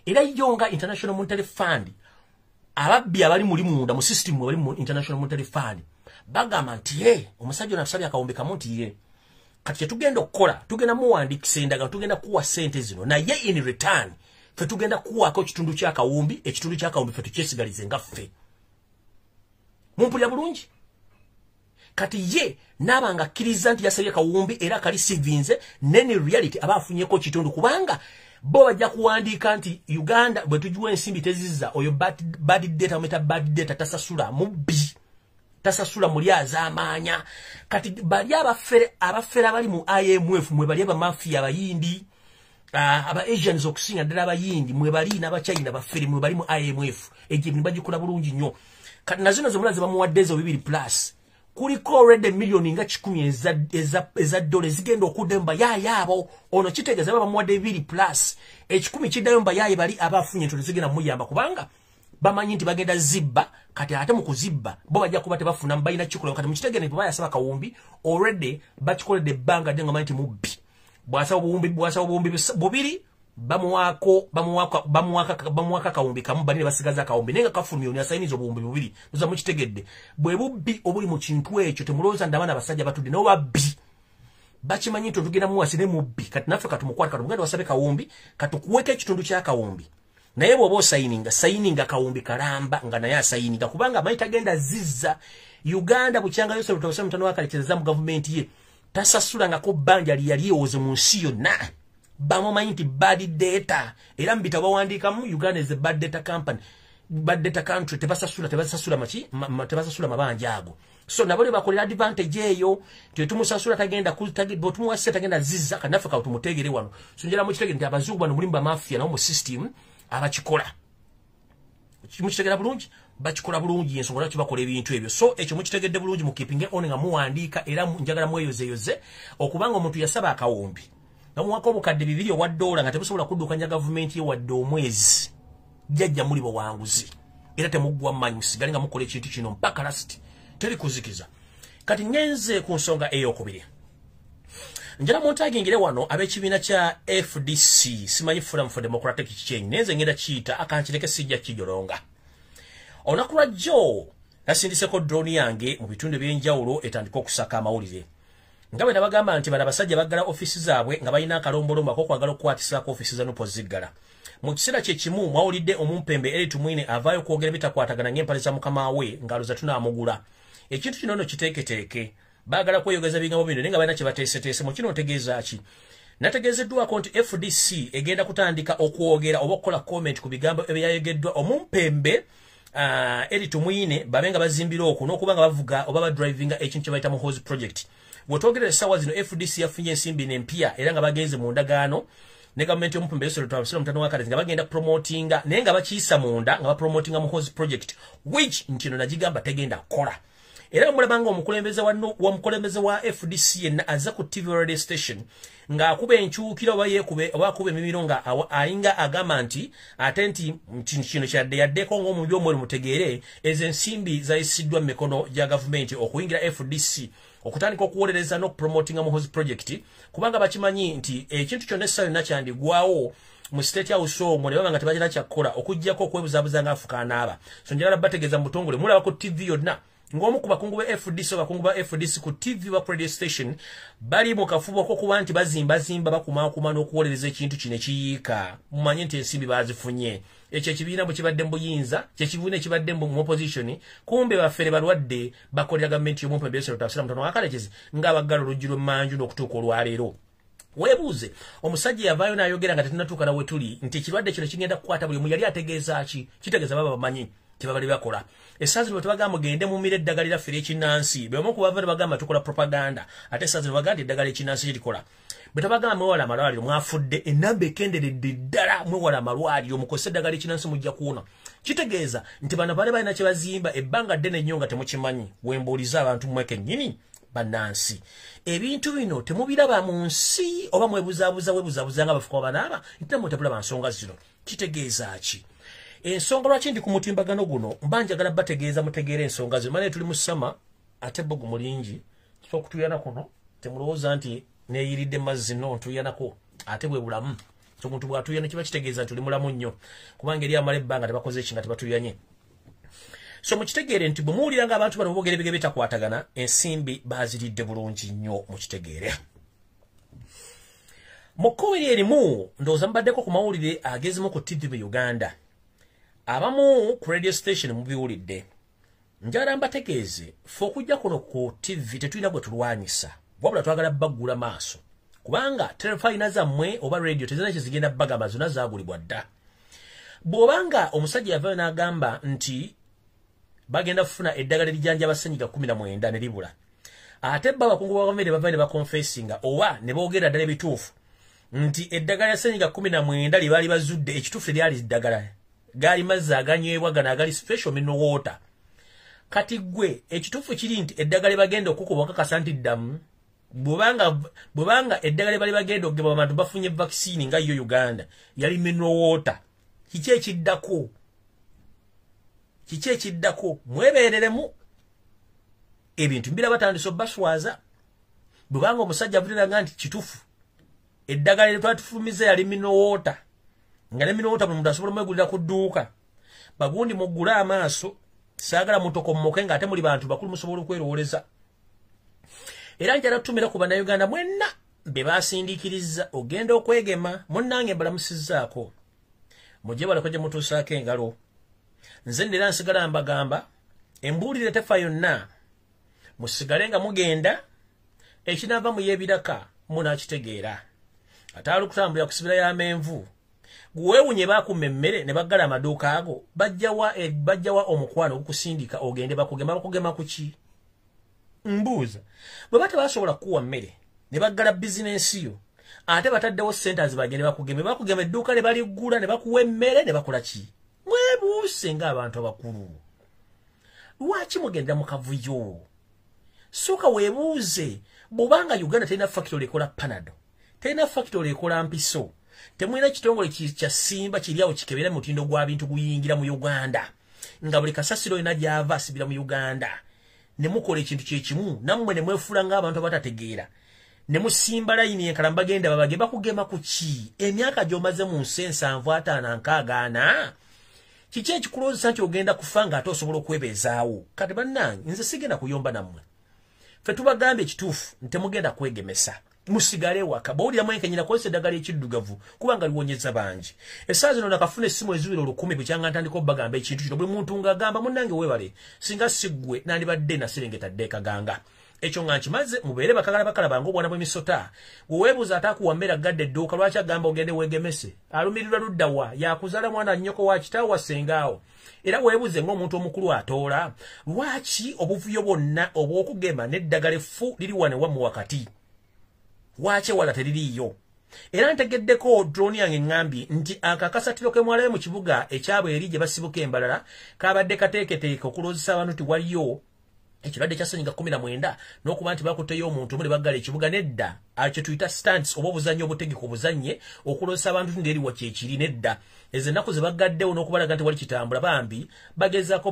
era yonga International Monetary Fund ababbi abali muli munda mu system bali mu International Monetary Fund bagamba nti omusajja onasabye akawumbi kamu nti kati tugenda okukola tugenda muwandikisa endaga tugenda kuwa ssente zino naye in return fe tugenda kuwako ekitundu ky'akawumbi fe tukyesigalize nga ffe mumpulira bulungi kati ye n'abanga akkiriza nti yasabye kawumbi era kali sivinze nene reality abaafunyeko ekitundu kubanga bo bajja kuwandiika nti Uganda bwe tugiwa ensimbi tezizza oyo bad data ometa bad data tasasula mubbi tasasula muli azaamaanya kati bali abafere abali mu IMF mwe bali abamafia abayindi aba Asians okusinga ddala abayindi mwe bali n'abachina bafere mwe bali mu IMF egibi bagikola bulungi nnyo kati nazino zomulaze bamuwadde ezo 2+ kuliko already million nga 10 eza dollars zigenda okudemba yaabo ono kitegeeza bamuwadde 2+ ekikumi kiddayo mba yaye bali abafunye ntono zigenda muyamba kubanga bamanyi nti bagenda zibba kati ate mu kuzibba bo bajja kuba tebafuna mbayina kikola kati mukitegeere nti bayasaba kawumbi already bakikoledde ebbanga ddenga manyi nti mubbi bwasaba obuwumbi bubiri bamuwaka kawumbi kamu bali ne basigaza kawumbi nenga kafulumya oni asayiniza obuwumbi bubiri muza mukitegedde bwe bubbi obuli mu kintu ekyo temulowooza ndabana abasajja batudde nabo babbi bakimanyi nti otugenda muwasire mubbi kati naffe katumukwata katumugenda wasabe kawumbi katukuweka ekitundu kya kawumbi naye bw'oba osayininga kawumbi kalamba nga naye asayininga kubanga amanyi tagenda zizza Uganda bukyanga Yoseri utawasa mutano wakalekereza mu gavumenti ye tasasulangako bbanja lyalyewoze mu nsi yonna bamumanyi nti bad data era mbita bawandiikamu Uganda is a bad data company bad data country tebasasula mabanja ago so nabo bakolera advantage eyo tetumusasula tagenda tumuwase tagenda zizza kanafe ka tumutegere wano so njera mu kitegere nti abazungu bano mulimba mafia na mu system abakikola mukitegera bulungi bakikola bulungi ensonga lwaki bakola ebintu ebyo so ekyo mukitegedde bulungi mukipinge on nga muwandiika era njagala mweyozeyoze okubanga omuntu yasaba akawumbi namuwako obukadde 2 owa $1 nga tebusobola kuddukanya gavumenti ye wadde omwezi jjajja muli bawanguzi era temuggwa mmanyi musigale nga mukola ekintu kino mpaka last teri kuzikiza kati ngenze ku nsonga ey'okubiri njala muntagingire wano ab'ekibiina kya FDC simanyi Forum for Democratic Change nenze ngenda kiyita akankireke sijja kijolonga olunaku lwajjo nasindiseko drone yange mu bitundu eby'enjawulo etandika okusaka amawulire nga bwe nabagamba nti bano abasajja baggala ofisi zaabwe nga balina akalombolombo akokwagala okukwatisako ofisi zano poziggala mu kiseera kyekimu mwawulidde omumpembe eri tumwine avaayo okwogera bitakwatagana ng'empale za mukama we ngaloza tunaamugula ekintu kino nno kiteeketeeke baagala kweyogeza bigambo bino naye nga balina kye bateeseteese mu kino ntegeeza ki nategeezeddwako nti FDC egenda kutandika okwogera oba okukola comment ku bigambo ebyayogeddwa omumpembe eri tumwine babe nga bazimbira okwo n'okuba nga bavuga oba badrivinga ekintu kye bayita mu House Project bw'otwogerera essaawa zino FDC yafunye ensimbi n'empya era nga bagenze mu ndagaano ne government y'Omutabbizi wa mutano wa Kadazi nga bagenda promotinga naye nga bakiisa munda nga bapromotinga muhozi project which ntino najigamba tegenda kola. Era mulabanga omukulembeze wa FDC yenna azza ku TV radio station nga akuba enkyukira oba emimiro nga ayinga agamba nti ate nti kino yaddeko ng'omuntu omwe mutegeere ezo ensimbi zayisiddwa mu mikono gya gavumenti okuyingira FDC okutandika okuwolereza n'okupromotinga muhozi project kubanga bakimanyi nti ekintu kyonna essayonna kyandigwawo mu state house omwo ne baba nga tebagenda kyakkola okuggyako okwebuzabuza ng'afuka anaaba. So njagala bategeeza mu butongole mulaba ku TV yonna ng'omu ku bakungu ba FDC bakungu ba FDC ku TV ba radio station bali mu kafubo k'okuba nti bazimba bakumaakuma n'okuwolereza ekintu kino ekiyiika mumanye nti ensimbi bazifunye. Ekyo ekibiina bwe kibadde mu buyinza kyekivuuna ekibadde mu opposition kumbe baffere balwadde bakolera gavumenti y'Omutabbizi wa mutano wa Kadazi ng'abaggala oluggi lw'emmanju n'okutuuka olwaleero. Weebuuze omusajja yavaayo n'ayogera nga tetunnatuuka na we tuli nti ekirwadde kino kigenda kukwata buli omu yali ategeeza ki kitegeeza baba bamanyi tebabali bakola. Essaazi lwe tebagamba mugende mumira eddagala lyaffe ery'ekinnansi bwe omu ku bava ne bagamba tukola propaganda ate essaazi lwe bagamba eddagala ekinnansi kirikola. Bwe tabagamba mwewala amalwaliro mwafudde ennamba ekenderedde ddala mwewala amalwaliro mukozese eddagala ekinnansi mujja kuwona. Kitegeeza nti bano baali balina kye bazimba ebbanga ddene nnyo nga temukimanyi wembuuliza abantu mmweke nnyini bannansi. Ebintu bino temubiraba mu nsi oba weebuzaabuza nga bafuka banaaba nti namwe tebulaba nsonga zino. Kitegeeza ki? Ensonga lwaki ndi ku mutimbagano guno mba njagala bategeeza mutegeera ensonga zino. Mane tuli mu ssama ate bogu mulingi okutuyana kuno temulowooza nti neeyiridde mazzi no ntuyanako ate bwe bulamu. Omuntu bw'atuyana kiba kitegeeza nti oli mulamu nnyo kubanga eri amala ebbanga tebakoze eki nga tebatuyanye. So mukitegeere nti bwe muwulira ng'abantu bano boogera ebigere bitakwatagana ensimbi baziridde bulungi nnyo mukitegeere. Mu kkubo erimu ndowooza mubaddeko ku mawulire agezimu ku TV mu Uganda abamu ku radio station mubiwulidde. Njagala mbategeeze ffe okujja kuno ku TV tetulina gwe tulwanyisa wabula twagala baggula maaso kubanga terefayina zammwe oba radio tezina kye zigenda bagamba zonna zaagulibwa dda. Bw'obanga omusajja yavaayo n'agamba nti bagenda kufuna eddagala erijjanjaba ssenyiga 19 ne libula ate bba abakungu ba gavumenti bavaayo ne bakonfesinga oba ne boogera ddala ebituufu nti eddagala ya ssenyiga 19 lye baali bazudde ekituufu teryali ddagala gaali mazzi aganywebwa gano agali special mineral water. Kati gwe ekituufu kiri nti eddagala bagenda okukuba okakasa nti ddamu bwebanga eddagala bali bagenda okugema abantu bafunye vaccine nga yo Uganda yali mineral water. Kiki ekiddako mwebeereremu ebintu mbira batandise baswaza bwebanga omusajja avuliranga nti kituufu eddagala lye twatufumiza yali mineral water nga ne mineral water buli muntu asobola mwegulira ku dduuka bagundi muggule amaaso saagala mutokommoke ng'ate muli bantu bakulu musobola okwerowoleza. Era njala tutumira ku bannayuganda mwenna be baasindiikiriza ogenda okwegema munnange mbalamusizzaako mujje baleko gye mutuusaako engalo. Nze ndera nsigala mbagamba embuulire tefa yonna musigale nga mugenda ekinaava mu yeebiraka munaakitegeera. Ataali kutambulira ku sibira y'amenvu weewunye baakuma emmere ne baggala amaduuka ago bajjawa omukwano ogukusindika ogende bakugema ku ki? Mbuuza bwe bata basobola kuwa mmere ne baggala bizinensi yo ate bataddewo centers bagende bakugema edduuka ne baliggula ne bakuwa emmere ne bakola ki? Mwebuuse ng'abantu abakulu lwaki mugendera mu kavuyo? Sooka weebuuze bw'obanga Uganda terina factory ekola panado terina factory ekola mpiso temulina kitongole kya simba kiri awo kikebera mutindo gwa bintu guyingira mu Uganda nga buli kasasiro ina gyava asibira mu Uganda ne mukola ekintu kyekimu nammwe ne mwefuula ng'abantu abatategeera ne musimba layini enkala bagenda babage bakugema ku ki? Emyaka gy'omaze mu nsi 7 kiki ekikulowooza nti ogenda kufa ng'ate osobola okwebeezaawo? Kati bannange nze sigenda kuyomba nammwe ffe tubagambye ekituufu ntemugenda kwegemesa musigale waka bawulira mwenkenyina kozesa eddagala ekiddugavu kubanga liwonyeza bangi. Essaawa zino nakafuna essimu eziwera 10 bukyanga ntandika obbagamba ekintu kino buli muntu ng'agamba munnange weebale singa siggwe nandibadde naserengeta ddeeka ganga ekyo nga nkimaze mubeere bakala bange obwana bw'emisota weweebuuza ataakuwa mmere agadde edduuka lwaki agamba ogende weegemese alumirirwa ludda wa yakuzaala mwana nnyoko wa kitaawo wassengaawo. Era weebuuze ng'omuntu omukulu atoola lwaki obuvuyo bwonna obw'okugema n'eddagala effu liri wane wammwe wakati? Wache wala teririyo Era ntegeddeko drone yange ngambi nti akakasatiro ke mwalayo mu kibuga ekyabwe eri gye basibuka embalala kabadde kateeketeeke okulozesa abantu ti waliyo ekirwadde kya ssennyiga 19 n'okuba nti bakuteyo omuntu omuli baggala ekibuga nedda akyo tuyita stance oba obuzannyo obutegeka obuzannye okulozesa abantu ndi eri wakyekiri nedda ezo ennaku ze baggaddewo n'okubalaga nti wali kitambula bambi bagezaako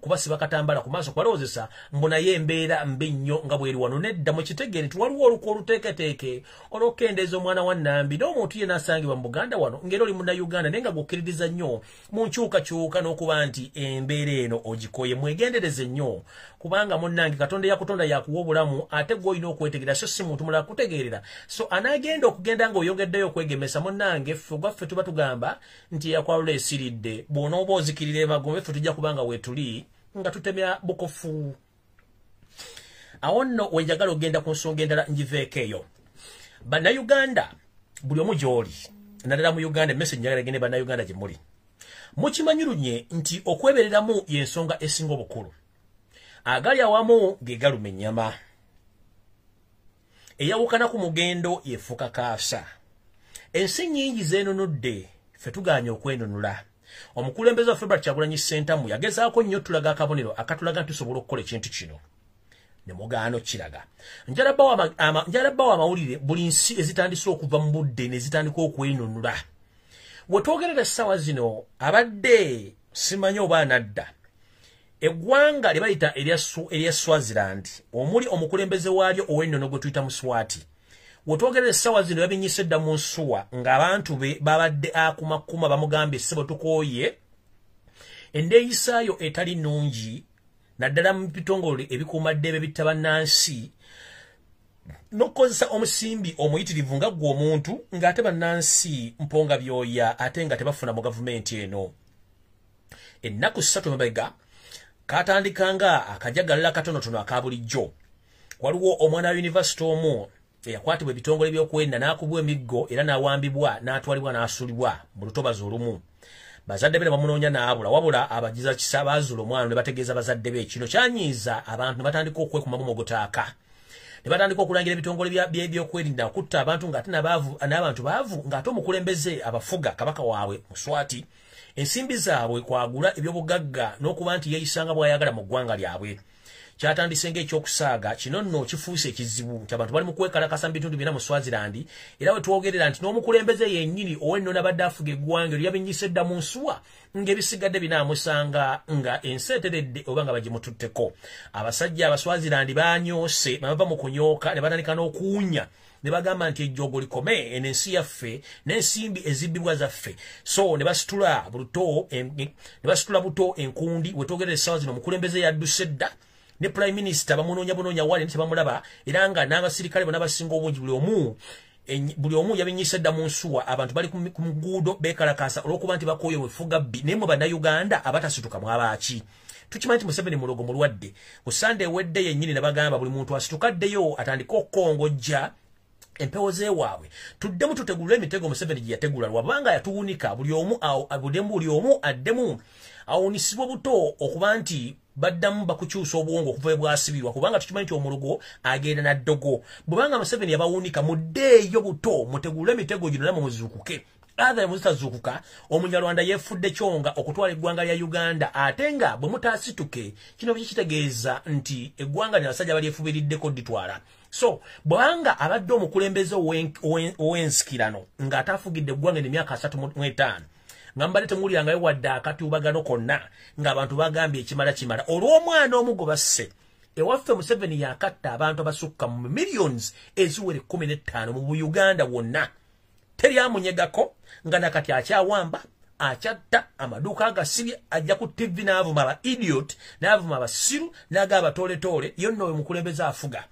kubasiba katambala ku maaso kubalowozesa mbu naye embeera mbi nnyo nga bweri wano nedda mu kitegeere nti waliwo oluku oluteeketeeke olw'okukendeeza omwana wa Nnambi n'omuntu ye n'asangibwa mu Buganda wano ng'era oli munnayuganda naye nga gwokkiririza nnyo mu nkyukakyuka n'okuba nti embeera eno ogikoye mwegendereze nnyo kubanga munnange Katonda yakutonda yakuwa obulamu ate gw'olina okwetegerera so si muntu mulala kutegeerera so anaagenda okugenda ng'oyongeddeyo okwegemesa munnange ffe gwaffe tuba tugamba nti yakwalula esiridde bw'onooba ozikirira emagombe ffe tujja kubanga weetuli nga tutemya bukofu awo nno wenjagala ogenda ku nsonga endala ngiveeko eyo bannayuganda buli omu gy'oli naddala mu Uganda emmesegi njagala egende bannayuganda gye muli mukimanyirunye nti okwebereramu y'ensonga esinga obukulu agali awamu ge galuma ennyama eyawukana ku mugendo yefuuka kaasa ensi nnyingi zeenunudde ffe tugaanye okwenunula omukulembeze wa February Kyagulanyi Ssentamu yagezaako nnyo tulaga akabonero akatulaga nti tusobola okukola ekintu kino ne mugaano kiraga njalabbawo amawulire buli nsi ezitandise okuva mu budde ne zitandika okwenunula we twogerera essaawa zino abadde simanyi oba anadda eggwanga lye bayita erya Swaziland omuli omukulembeze waalyo ow'ennono gwe tuyita Muswati wotwogerera essaawa zino yabinyisa edda mu nsuwa ng'abantu be babadde akumakuma bamugambye ssebo tukooye endeeyisaayo etali nnungi naddala mu bitongole ebikuumaddebe bitta bannansi n'okukozesa omusimbi omuyitirivu nga ggwe omuntu ng'ate bannansi mponga byoya ate nga tebafuna mu gavumenti eno ennaku 3 mabega katandikanga akajagalala katonotono aka bulijjo waliwo omwana wa yunivasite omu eyakwatibwa ebitongole by'okwenda n'akubwa emiggo era n'awambibwa n'atwalibwa n'asuulibwa mu lutobazi olumu bazadde be ne bamunoonya n'abula wabula abagiza kisa baazula omwana ne bategeeza bazadde be kino kyanyiiza abantu ne batandika okwekumamu mu gutaaka ne batandika okulangira ebitongole by'okwerinda okutta abantu ng'ate n'abantu baavu ng'ate omukulembeze abafuga kabaka waabwe Muswati ensimbi zaabwe kwagula ebyobugagga n'okuba nti yeeyisanga bw'ayagala mu ggwanga lyabwe kyatandise ng'ekyokusaaga kino nno kifuuse ekizibu nti abantu bali mu kwekalakasa mu bitundu byonna mu Swaziland era we twogerera nti n'omukulembeze yennyini ow'ennono abadde afuga eggwanga eryo yabinyisa edda mu nsuwa ng'ebisigadde binaamusanga nga ensi eteredde oba nga bagimututteko abasajja abaswaziland baanyoose bava mu kunyooka ne batandika n'okuwunya ne bagamba nti ejjoogo likome eno ensi yaffe n'ensimbi ezibbibwa zaffe so ne basitula buto enkundi we twogerera essaawa zino omukulembeze yadduse dda ne prime minister bamunoonya wali nti bamulaba era nga n'abasirikale bonna basinga obungi buli omu yabinyisa edda mu nsuwa abantu bali ku nguudo beekalakaasa olw'okuba nti bakooye wefuga bbi naye mu bannayuganda abatasituka mwabaaki tukimanyi nti Museveni mulogo mulwadde ku Sande ewedde yennyini ne bagamba buli muntu asitukaddeyo atandika okukongojja empewo zeewaabwe tuddemu tutegulula emitego Museveni gye yategula lwabanga yatuwunika buli omu addemu awunisibwa buto okuba nti baddamu bakukyusa obwongo okuva bwasibirwa kubanga tukimanyi nti omulugo agenda na ddogo bwebanga Museveni yabawunika muddeeyo buto mutegulule emitego gino namwe muzuukuke athe muzitazuukuka omunyarwanda yeefudde kyonga okutwala eggwanga lya Uganda ate nga bwe mutaasituke kino kitegeeza nti eggwanga ly'abasajja balyefubiriddeko ditwala so bwanga abadde omukulembeze ow'ensikirano ng'ataafugidde eggwanga emyaka 35 ngambale temulirangayo wadde akatubagano konna ng'abantu bagambye ekimala olw'omwana omu gwe basse ewaffe Museveni yakatta abantu abasukka mu millions eziwere 15 mu Uganda wonna teryamunyegako nga nakati akyawamba akyatta amaduuka agasibye ajja ku TV n'avuma aba idiot n'avuma abasiru n'agaba tooletoole yonna oyo mukulembeze afuga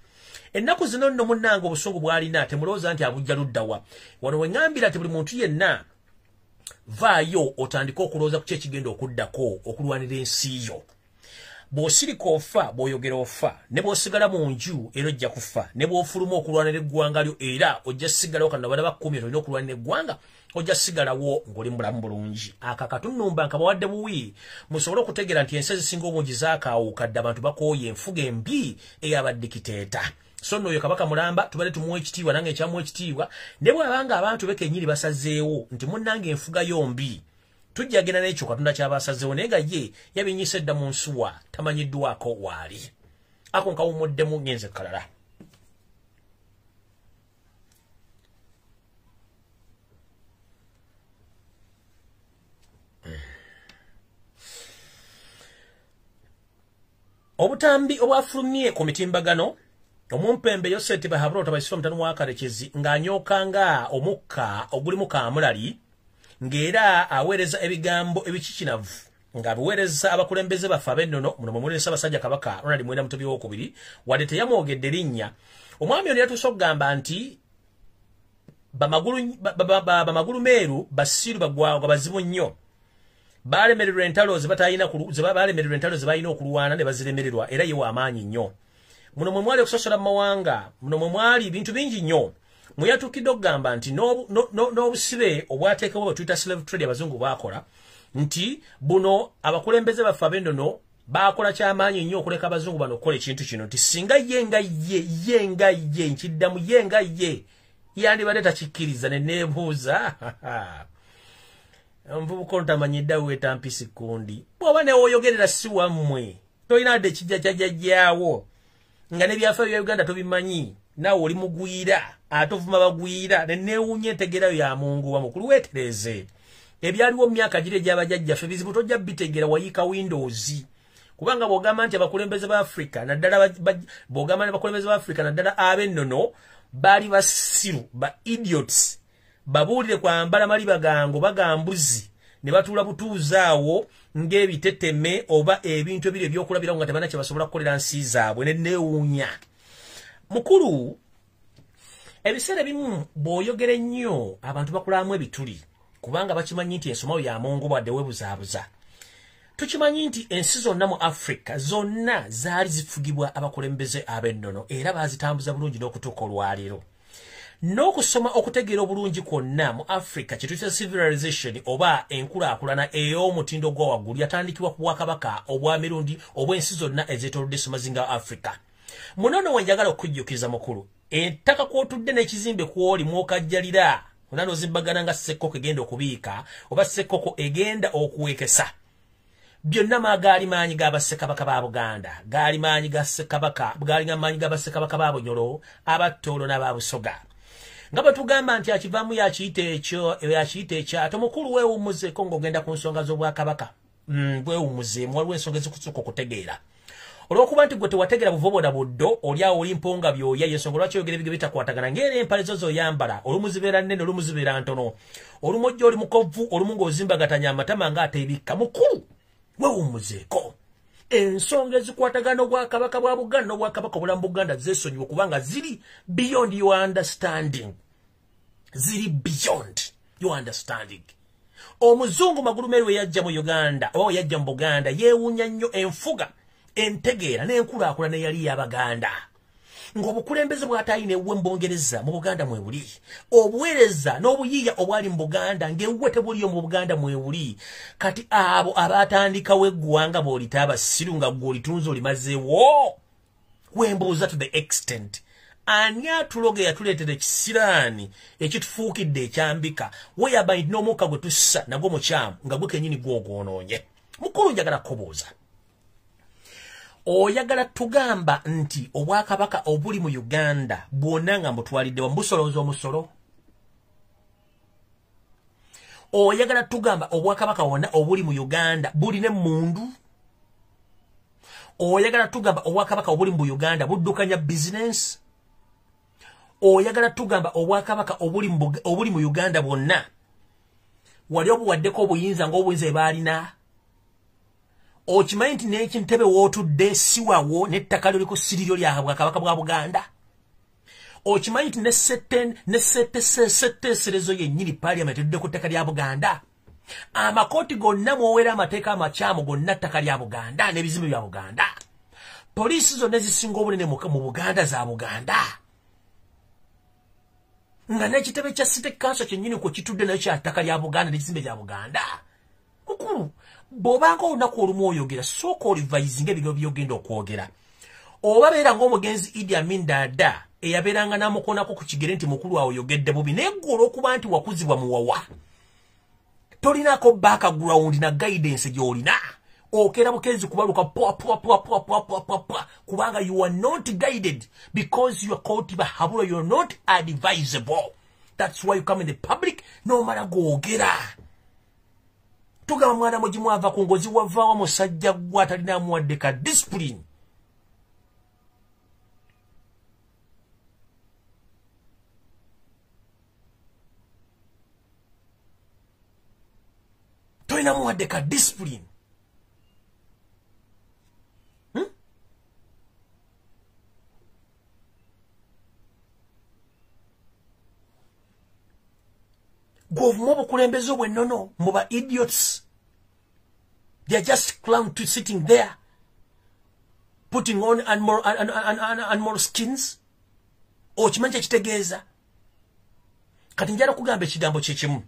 ennaku zino nno munnange obusungu bw'alina temulowooza nti abujja luddawa wano we ŋŋambira nti buli muntu yenna vaayo otandika okulowooza ku kyekigenda okuddako okulwanira ensi yo bw'osirika ofa bw'oyogera ofa ne bw'osigala mu nju era ojja kufa ne bw'ofuluma okulwanira eggwanga lyo era ojja sigalawo kano bana bakkumi olina okulwanira eggwanga ojja sigalawo ng'oli mulamu bulungi akakatunumba nkabawadde buwi musobole okutegeera nti ensi ezisinga obungi zaakaawuukadde abantu bakooye enfuga embi ey'abadikiteeta so nno yo kabaka mulamba tubale tumuwe ekitiibwa nange ekyamuwe ekitiibwa ne bw'abanga abantu bekennyini basazeewo nti munnange enfuga yombi tujja genda n'ekyo Katonda ky'abasazeewo naye nga ye yabinyise dda mu nsuwa tamanyiddwako waali ako nkawumuddemu ngenze kalala obutambi obwafulumye ku mitimbagano omumpembe Yoseri bahabulota bayisiro mutanu wa karekezi ng'anyookanga omukka ogulimu kaamulali ng'era aweereza ebigambo ebikikinavu ng'abiweereza abakulembeze baffe ab'ennono muno mwe Ssaabasajja Kabaka Ronald Mwenda Mutebi II wadde teyamwogedde linnya omwami ono yatuuse okugamba nti bamagulu meeru basiru bagwagwa bazibu nnyo balemererwa entalo ze balina okulwana ne baziremererwa era ye w'amaanyi nnyo muno mwe mwali okusosola mu mawanga muno mwe mwali bintu bingi nnyo mwe yatuukidde okugamba nti n'obusibe obwateekebwa bwetuyita slave trade abazungu baakola nti buno abakulembeze baffe ab'ennono baakola ky'amaanyi nnyo okuleka abazungu bano okukola ekintu kino nti singa ye nga ye nkiddamu ye nga ye yandibadde takikkiriza ne neebuuza Mvubuko ntamanyidda weta mpisi kundi. Bw'oba ne oyogerera si wammwe. Tolina de kijja kyajjajjaawo. Nga ne byafaayo bya Uganda tobimanyi. Naawe oli mugwira. Atuvuma bagwira. Ne neewuunye entegerayo ya Mungu wa mukulu weetereze. Ebyaliwo mu myaka gire gy'abajjajjaffe bizibu tojja bitegera wayiika Windows. Kubanga bw'ogamba nti abakulembeze ba Africa naddala bw'ogamba abakulembeze ba Africa naddala ab'ennono baali basiru ba idiots. Babuulire kwambala maliba gango bagambuzi ne batuula butuuzaawo ng'ebiteteme oba ebintu ebiri ebyokulabirawo nga tebalina kye basobola kukolera nsi zaabwe ne neewuunya. Mukulu, ebiseera ebimu bw'oyogera ennyo abantu bakulaamu ebituli kubanga bakimanyi nti ensomayo ya Mungu bwadde weebuzaabuza. Tukimanyi nti ensi zonna mu Africa zonna zaali zifugibwa abakulembeze ab'ennono era baazitambuza bulungi n'okutuuka olwaleero. N'okusoma okutegeera obulungi kwonna mu Africa kyetuyita civilization oba enkulaakulana ey'omutindo gwa waggulu yatandikibwa ku Bwakabaka obwa mirundi obw'ensi zonna ezeetoolodde Semazinga wa Africa. Munono wenjagala okujjukiza mukulu ettaka kw'otudde n'ekizimbe kw'oli mw'okajjalira ona n'ozimbagana nga ssekkoko egenda okubiika oba ssekkoko egenda okuwekesa. Byonna magaali maanyi ga bassekabaka ba Buganda gaali maanyi ga Ssekabaka gaali maanyi ga bassekabaka ba Bunyoro abattoolo n'ababusoga. Nga batugamba nti akivaamu yakiyita ekyo ate mukulu weewummuzeeko ng'ogenda ku nsonga z'Obwakabaka weewummuzeemu waliwo ensonga ezikusoka okutegeera olw'okuba nti gwe tewategeera buvoboda buddo oli awo oli mponga byoya y'ensonga lwaki oyogera ebigere bitakwatagana ng'era empale zo z'oyambala olumu zibeera nnene olumu zibeera ntono olumu ojja oli mukovvu olumu ng'ozimbagatanya amatama ng'ateebikka mukulu weewummuzeeko ensonga ezikwatagana Obwakabaka bwa Buganda n'Obwakabaka obulamu Buganda zeesonyiwa kubanga ziri beyond your understanding. Ziri beyond your understanding. Omuzungu Magulu Meeru yajja mu Uganda oba yajja mu Buganda yeewuunya nnyo enfuga entegeera n'enkulaakulana eyali y'Abaganda. Ng'obukulembeze bw'atayina ewuwe mu Bungereza mu Buganda mwe buli. Obuweereza n'obuyiiya obwali mu Buganda ng'ewuwe tebuliyo mu Buganda mwe buli. Kati abo abaatandikawo eggwanga bw'olita abasiru nga ggwe olitunze olimazeewo. Wembuuza to the extent. Ani atuloge yatuleetera ekisiraani ekitufuukidde ekyambika whereby n'omukka gwe tussa nagwo mukyamu nga gwe kennyini gw'ogwonoonye. Mukulu njagala kubuuza. Oyagala tugamba nti Obwakabaka obuli mu Uganda bwonna nga mbutwalidde wa mbusolooza omusolo? Oyagala tugamba Obwakabaka wonna obuli mu Uganda bulina Emundu? Oyagala tugamba Obwakabaka obuli mu Uganda buddukanya business? Oyagala tugamba Obwakabaka obuli mu Uganda bwonna wali obuwaddeko obuyinza ng'obuyinza baalina? Okimanyi nti n'ekintebe w'otudde si wawo n'ettaka liriko siriryo lya Bwakabaka bwa Buganda? Okimanyi nti n'essetteeserezo yennyini Parliament edudde ku ttaka lya Buganda? Amakooti gonna mw'oweera amateeka amakyamu gonna ttaka lya Buganda n'ebizimbe bya Buganda? Poliisi zonna ezisinga obunene mu Buganda za Buganda? Nga n'ekitebe kya City Council kyennyini kwe kitudde nayo kya ttaka lya Buganda n'ekizimbe kya Buganda? Mukulu, bw'obanga olunaku olumu oyogera sooka olivayizinga ebigabo by'ogenda okwogera. Obabeera ng'omugenzi Idi Amin Dada eyabeeranga n'amukoonako ku kigere nti mukulu wawe oyogedde bubi naye ggwe olw'okuba nti wakuzibwa muwawa tolinako background na guidance gy'olina okera bukezi kubaluka kubanga you are not guided because you are caught by habula, you are not advisable. That's why you come in the public no matter googera tugamba mwana mugimu ava ku ngozi wavaawo musajja gwa atalina muwadde ka discipline. Tolina muwadde ka discipline. Govmo bukulembeze obwennono muba idiots. They are just clown to sitting there putting on more skins. Okimanyi ekitegeeza kati njala kugamba ekigambo kyekimu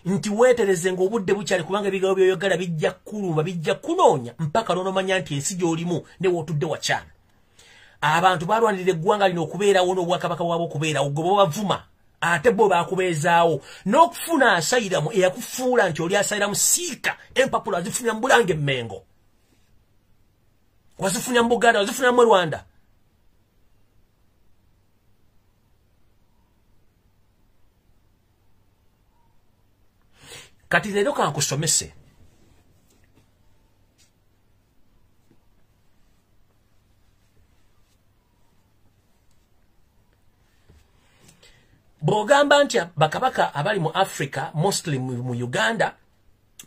nti weetereze ng'obudde bukyali kubanga ebigambo byoyogala bijja kulumba bijja kunoonya mpaka lw'onomanya nti ensi gy'olimu ne wootudde wakyala. Abantu balwanirira eggwanga lino okubeerawo n'obwakabaka bwabo okubeerawo gwe bobavuma ate bo bakubeezaawo n'okufuna asayiramu eyakufuula nti oli asayiramu siika empapula wazifunira mu Bulange Mmengo wazifunira mu Buganda wazifunira mu Rwanda. Kati leero kankusomese bw'ogamba nti bakabaka abali mu Africa mostly mu Uganda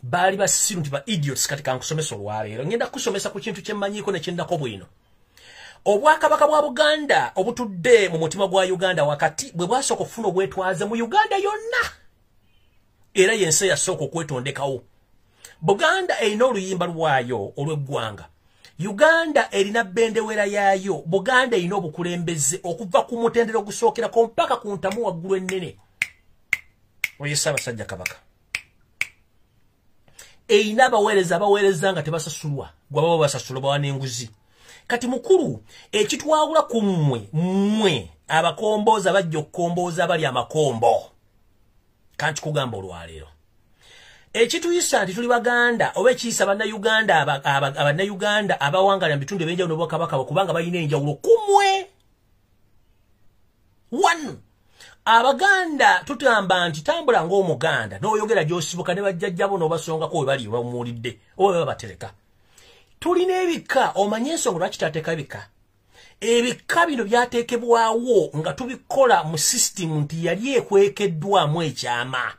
bali basiru nti ba idiots. Kati kankusomesa olwaleero ngenda kusomesa ku kintu kyemmanyiiko ne kyendako bwino. Obwakabaka bwa Buganda obutudde mu mutima gwa Uganda wakati bwe bwasooka okufuna obwetwaze mu Uganda yonna era yense yasooka okwetondekawo. Buganda erina oluyimba lwayo olw'eggwanga. Uganda erina bendewera yaayo. Buganda erina obukulembeze okuva ku mutendera ogusookerako mpaka ku ntamu waggulu ennene. Oyo Ssaabasajja Kabaka. Erina abaweereza nga tebasasulwa gwe baba basasula bawa n'enguzi. Kati mukulu ekitwawula ku mmwe abakombooza bajja okukombooza abali amakombo. Kanti kugamba olwaleero ekituyisa nti tuli Baganda oba ekiyisa Bannayuganda abawangala mu bitundu ebyenjawulo n'obwakabaka kubanga balina enjawulo kumwe. One, Abaganda tutamba nti tambula ng'Omuganda n'oyogera gy'osibuka ne bajjajjabo n'obasongako we bali bamuwulidde oba babatereka. Tulina ebika omanye ensonga lwaki tutateeka ebika. Ebika bino byateekebwawo nga tubikola mu system nti yali ekwekeddwamu ekyama.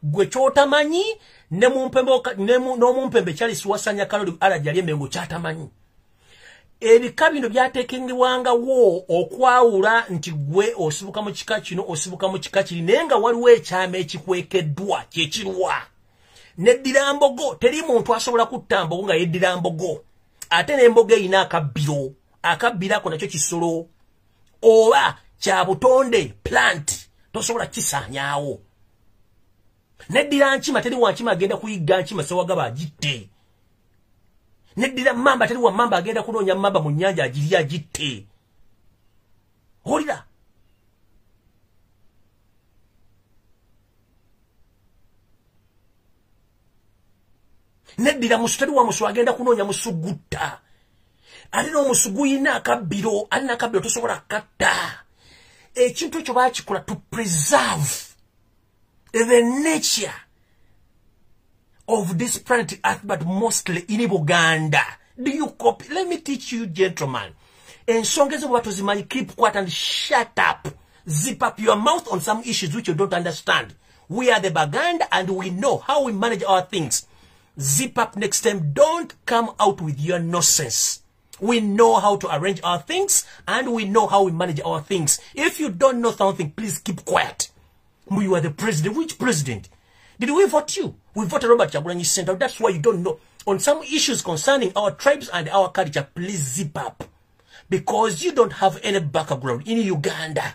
Gwe kyotamanyi n'omumpembe Charles Wasanya Kaloli Alajjali Emmengo kyatamanyi. Ebika bino byateekebwangawo okwawula nti gwe osibuka mu kika kino osibuka mu kika kiri naye nga waliwo ekyama ekikwekeddwa kyekirwa. Neddira mbogo teri muntu asobola kutta mbogo nga yeddira mbogo. Ate n'embogo erina akabbiro. Akabbiro ako nakyo kisolo oba kya butonde plant tosobola kisaanyaawo. Neddira nkima teri wankima agenda kuyigga nkima sewagaba agitte. Neddira mamba teri wa mamba agenda kunoonya mamba mu nnyanja agirya agitte. Olira neddira musu teri wa musu agenda kunoonya musugutta. Alina omusugu yina akabbiro alina akabbiro tosobola katta. Ekintu ekyo baakikola to preserve the nature of this planet Earth, but mostly in Buganda. Do you copy? Let me teach you, gentlemen. Ensonga ezo bwatu zimanyi, keep quiet and shut up. Zip up your mouth on some issues which you don't understand. We are the Baganda and we know how we manage our things. Zip up next time. Don't come out with your nonsense. We know how to arrange our things and we know how we manage our things. If you don't know something, please keep quiet. You are the president. Which president? Did we vote you? We voted Robert Kyagulanyi Center. That's why you don't know. On some issues concerning our tribes and our culture, please zip up. Because you don't have any background in Uganda.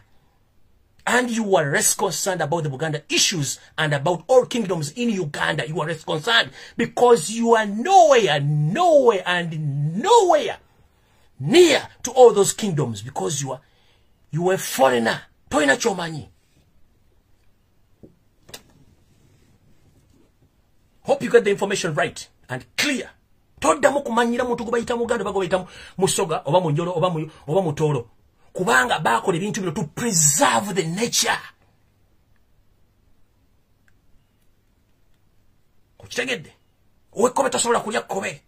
And you are less concerned about the Buganda issues and about all kingdoms in Uganda. You are less concerned because you are nowhere near to all those kingdoms because you were a foreigner. Toina chomanyi. Hope you got the information right and clear. Toda mukumanyira muntu kubayita muganda bagobayita musoga oba munjolo oba mutoro. Kubanga bako ebintu bino to preserve the nature. Kukitegedde. Owekobe tasobola kulya kobe.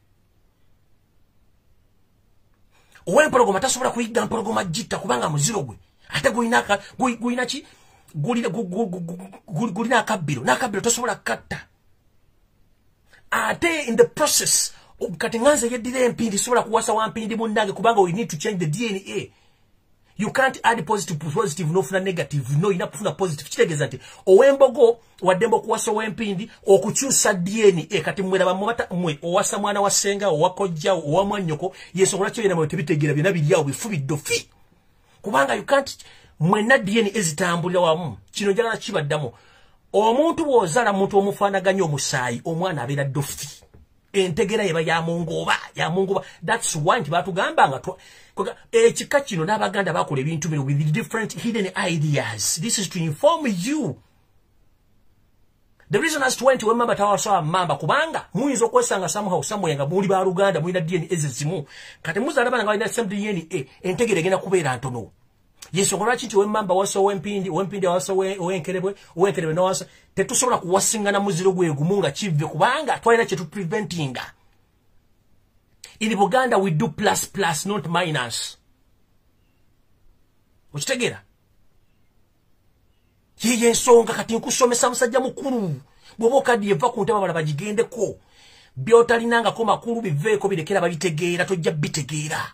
Owempologoma tasobola kuyiga mpologoma jitta kubanga muziro gwe. Ate gulina ki? Gulina akabbiro. N'akabbiro tasobola katta. Ate in the process kati nganze yeddira empindi sobola kuwasa wampindi munnange kubanga we need to change the DNA. You can't add positive no funa negative no ina kufuna positive kitegeeza nti owembogo waddembo kuwasa wempindi okukyusa DNA kati mwera bamata mwe owasa mwana wasenga owakojja owamwanyoko yesobola kyo yena mwe tebitegeera bina bilyawo bifubidofi kubanga you can't mwena DNA ezitambulira wamu kino njagala kibaddamu omuntu bwozala muntu omufaanaganya omusaayi omwana abeera dofi entegera yeba ya mungoba that's why nti batugambanga ekika kino n'abaganda bakola ebintu bino with different hidden ideas. This is to inform you. The reason as to why nti wemamba tawasawa mamba kubanga muyinza okwesanga somehow somewhere nga muli ba Luganda mulina DNA ezizimu kati muzalaba nga balina same DNA entegera egenda kubeera ntono. Yesu ngola kinti wemamba waso wempindi waso wenkerebwe no waso tetusobola kuwasingana muziro gwe gumunga kive kubanga twalina kye tu preventinga. In Buganda we do plus not minus. Ukitegera? Ye ensonga kati nkusomesa musajja mukulu. Bwoboka dieva ku ntaba bala bagigendeko. Byotalinanga ko makulu biveeko birekera babitegeera tojja bitegeera.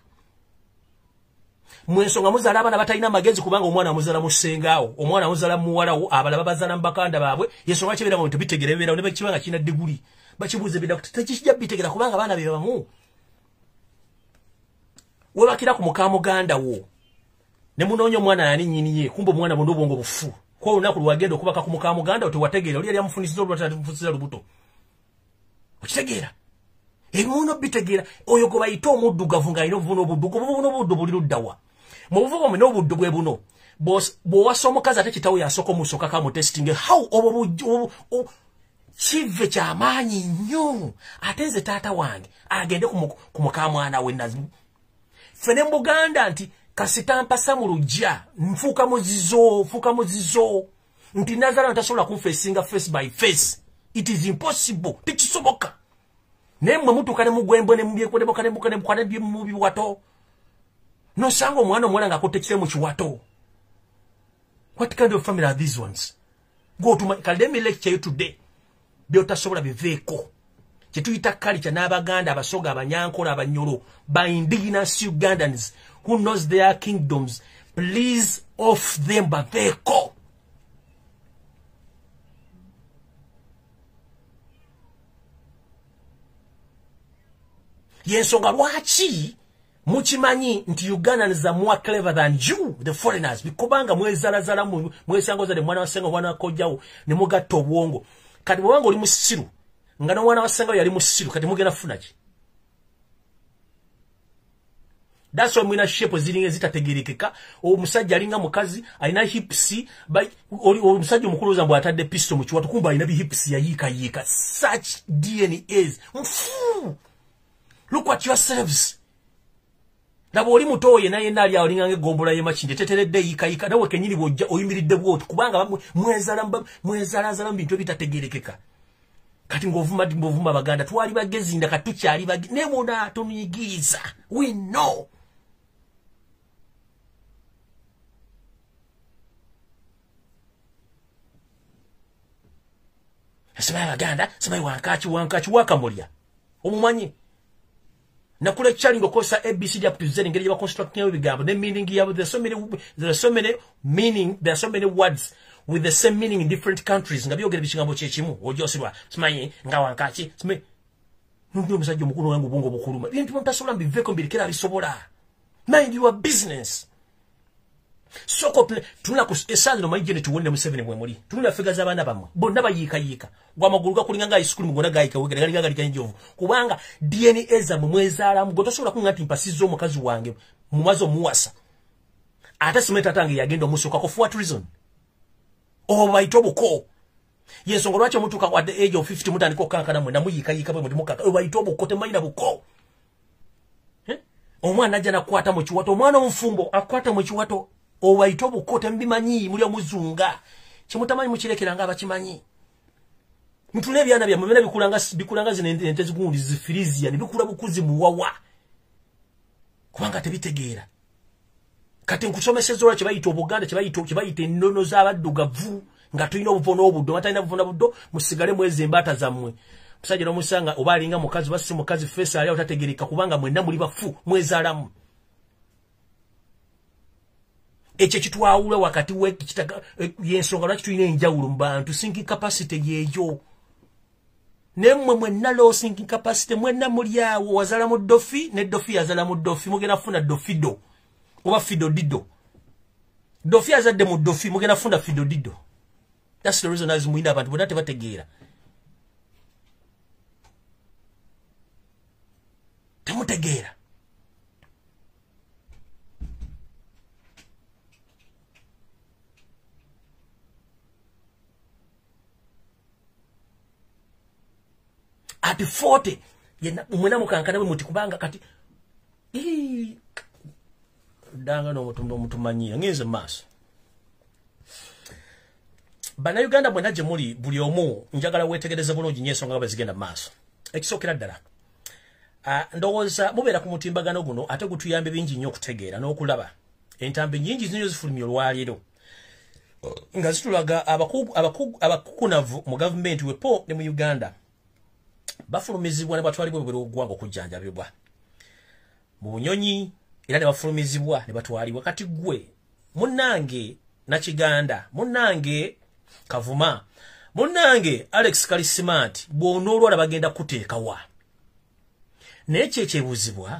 Mwensonga muzala abana batalina magezi kubanga omwana muzala musengaawo omwana muzala muwalawo abala babazala mbakanda baabwe yesonga kibera mu tubitegeera bibera ne bakibanga kina diguli bakibuze bida tekijja bitegeera kubanga abana bebamu webakira ku mukamuganda wo ne munonyo mwana yani nyiniye kumbe mwana bondo bongo bufu kwa unaku lwagenda okubaka ku mukamuganda otewategeera oli yali amufunisiza olwatamufunisiza lubuto okitegeera emuno bitegeera oyo go bayita omuddugavu nga ino vuno obuddu buli luddawa mu buvugo mu n'obuddu bwe buno bw'owasa omukazi ate kitawo yasooka omusoka ka mu testing how kive ky'amaanyi nnyo ate nze taata wange agende ku mukamwana we nazimu fene mu Buganda nti kasitampasa mu lujja nfuuka muzizo nti nazala ntasobola kunfeesinga face by face. It is impossible. Tekisoboka. Nemwe mutukane mugwembo ne mukane mu biwato. No sango mwana nga kotekire mu kiwato. What kind of family are these ones? Go to my academic lecture you today. Byotasobola biveeko. Kyetuyita culture n'abaganda abasoga abanyankola abanyolo by indigenous Ugandans who knows their kingdoms. Please off them baveeko. Yensonga lwaki mukimanyi nti Ugandans are more clever than you, the foreigners, bikobanga mwezalazala mwesangoza de mwana wasenga mwana kojjawo ne mugatta obwongo kati bwanga oli musiru nga no mwana wasenga yali musiru kati mugenda funaki. That's why mwina shape zilinge zitategerekeka omusajja alinga mukazi alina hips omusajja omukulu ozambo atadde pisto mu kiwato kumba alina bi hips yayika such DNAs. Look what yourselves. Labo oli mutoye naye nali alinga ngegombola ye machinde teteredde yika nawe kenyiri bojja oyimiridde bwot kubanga mwezalazala mbintu ebitategerekeka. Kati ngovuma baganda twali bagezinda katukyali ne muna tumigiza. We know. Sema baganda, sema wankachi wakamulya. Omumanyi nakule chalingo kosa ABC up to Z ngeri ya constructing ebigambo the meaning ya there are so many words with the same meaning in different countries ngabyo gere bishigambo chechimu ojosirwa simanyi nga wankachi sime ndio msajjo mukuru wangu bongo bukuluma bintu mtasobola mbiveko mbilikira bisobola mind your business Soko tunula ku esali no mayije ne tuwonne mu 7 mwemuli tunula figa za bana bamwe bonna bayika gwa magulu ga kulinganga iskulu mugona gaika wegera galinga njovu kubanga DNA za mumwezala mugotosobola kungati mpasizo omukazi wange mumazo muwasa ate simeta tangi yagendo musoka ko for what reason obaitobuko yensongo lwacho mutuka kwa the age of 50 mutandiko kankana mwe namuyika bwe mukaka obaitobuko temayina buko omwana ajja nakwata mu kiwato omwana omufumbo akwata mu kiwato obaitobuko tembimanyi muli omuzunga kimutamanyi mukirekeranga abakimanyi mutule byana bya mumena bikulanga zine ente zigundi zifrizia ni bikula bukuzi muwawa kubanga tebitegeera kati nkusomeseza olwa kibayita obuganda kibayita ennono z'abaddugavu nga tulina obuvono obuddo batalina buvono buddo musigale mwezi embata zammwe musajja n'omusanga oba alinga mukazi basi mukazi fesa ali otategereka kubanga mwenna muli bafu mwezaalamu ekyo kitwawula wakati w'ekitaka yensonga lwaki tulina enjawulo mu bantu sinking capacity yeeyo nemmwe mwenna low sinking capacity mwenna muli awo wazala mu ddofi ne ddofi yazala mu ddofi mugenda funa ddofido oba fido dido dofi azadde mu ddofi mugenda funa fido dido. That's the reason as mwina abantu bonna tebategeera temutegeera at 40 yena mwena mukankana muti kubanga kati danga no mutumanyira ngenze maso bana Uganda bwana je muri buli omu njagala wetegereza bulungi nyesonga nga bazigenda maso ekisokera ddala ndowooza mubeera ku mutimbagano guno ate gutuyambe bingi nnyo okutegeera n'okulaba entambe nyingi zinyo zifulumya olwaleero nga zitulaga abakukunavu mu gavumenti wepo ne mu Uganda bafulumizibwa ne batwalibwa bwe ogwanga okujjanjabibwa mu bunyonyi era ne bafulumizibwa ne batwalibwa kati gwe munnange Nakiganda munnange Kavuma munnange Alex Kalisimati bw'onoolwala bagenda kuteekawa n'ekyo ekyebuzibwa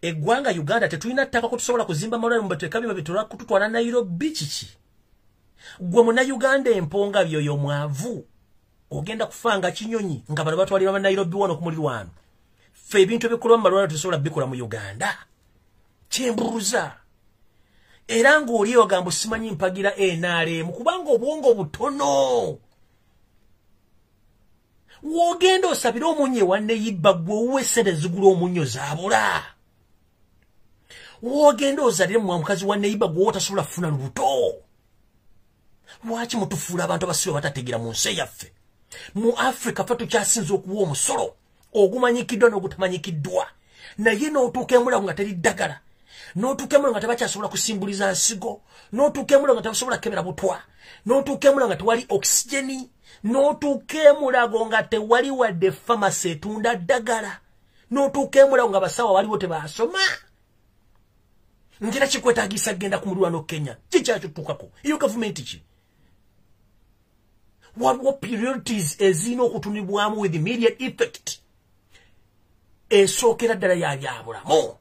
eggwanga Uganda tetulina ttaka ko tusobola kuzimba amalwaliro mu bateeka bye babitwala kututwala Nairobi kiki gwe muna Uganda emponga byoyo mwavu ogenda kufanga kinyonyi nga bano batwalira mu Nairobi wano ku mulirwano fe ebintu ebikolwa mu malwaliro tusobola bikola mu Uganda kyembuuza era ng'oli ogambo simanyi mpagira NRM kubanga obwongo butono wogenda osabira omunye wanne yibba gwe uwe sente zigula omunyo zaabula wogenda ozalire mu mukazi wanne yibba gwe otasobola kufuna lubuto lwaki mutufuula abantu abasibe batategeera mu nsi yaffe mu Africa ffe tukyasinza okuwa omusolo ogumanyikiddwa n'ogutamanyikiddwa naye n'otuuka emulago nga teri ddagala n'otuuka emulago nga tebakyasobola kusimbuliza nsigo n'otuuka emulago nga tebasobola kukebera butwa n'otuuka emulago nga tewali oxygeni n'otuuka emulago nga tewali wadde famasi etunda ddagala n'otuuka emulago nga basawo waliwo tebasoma ngira kikwetaagisa genda ku mulirwano Kenya kikyatutukako iyo gavumenti ki waliwo priorities ezirina okutunibwamu with immediate effect esookera ddala yabyabulamu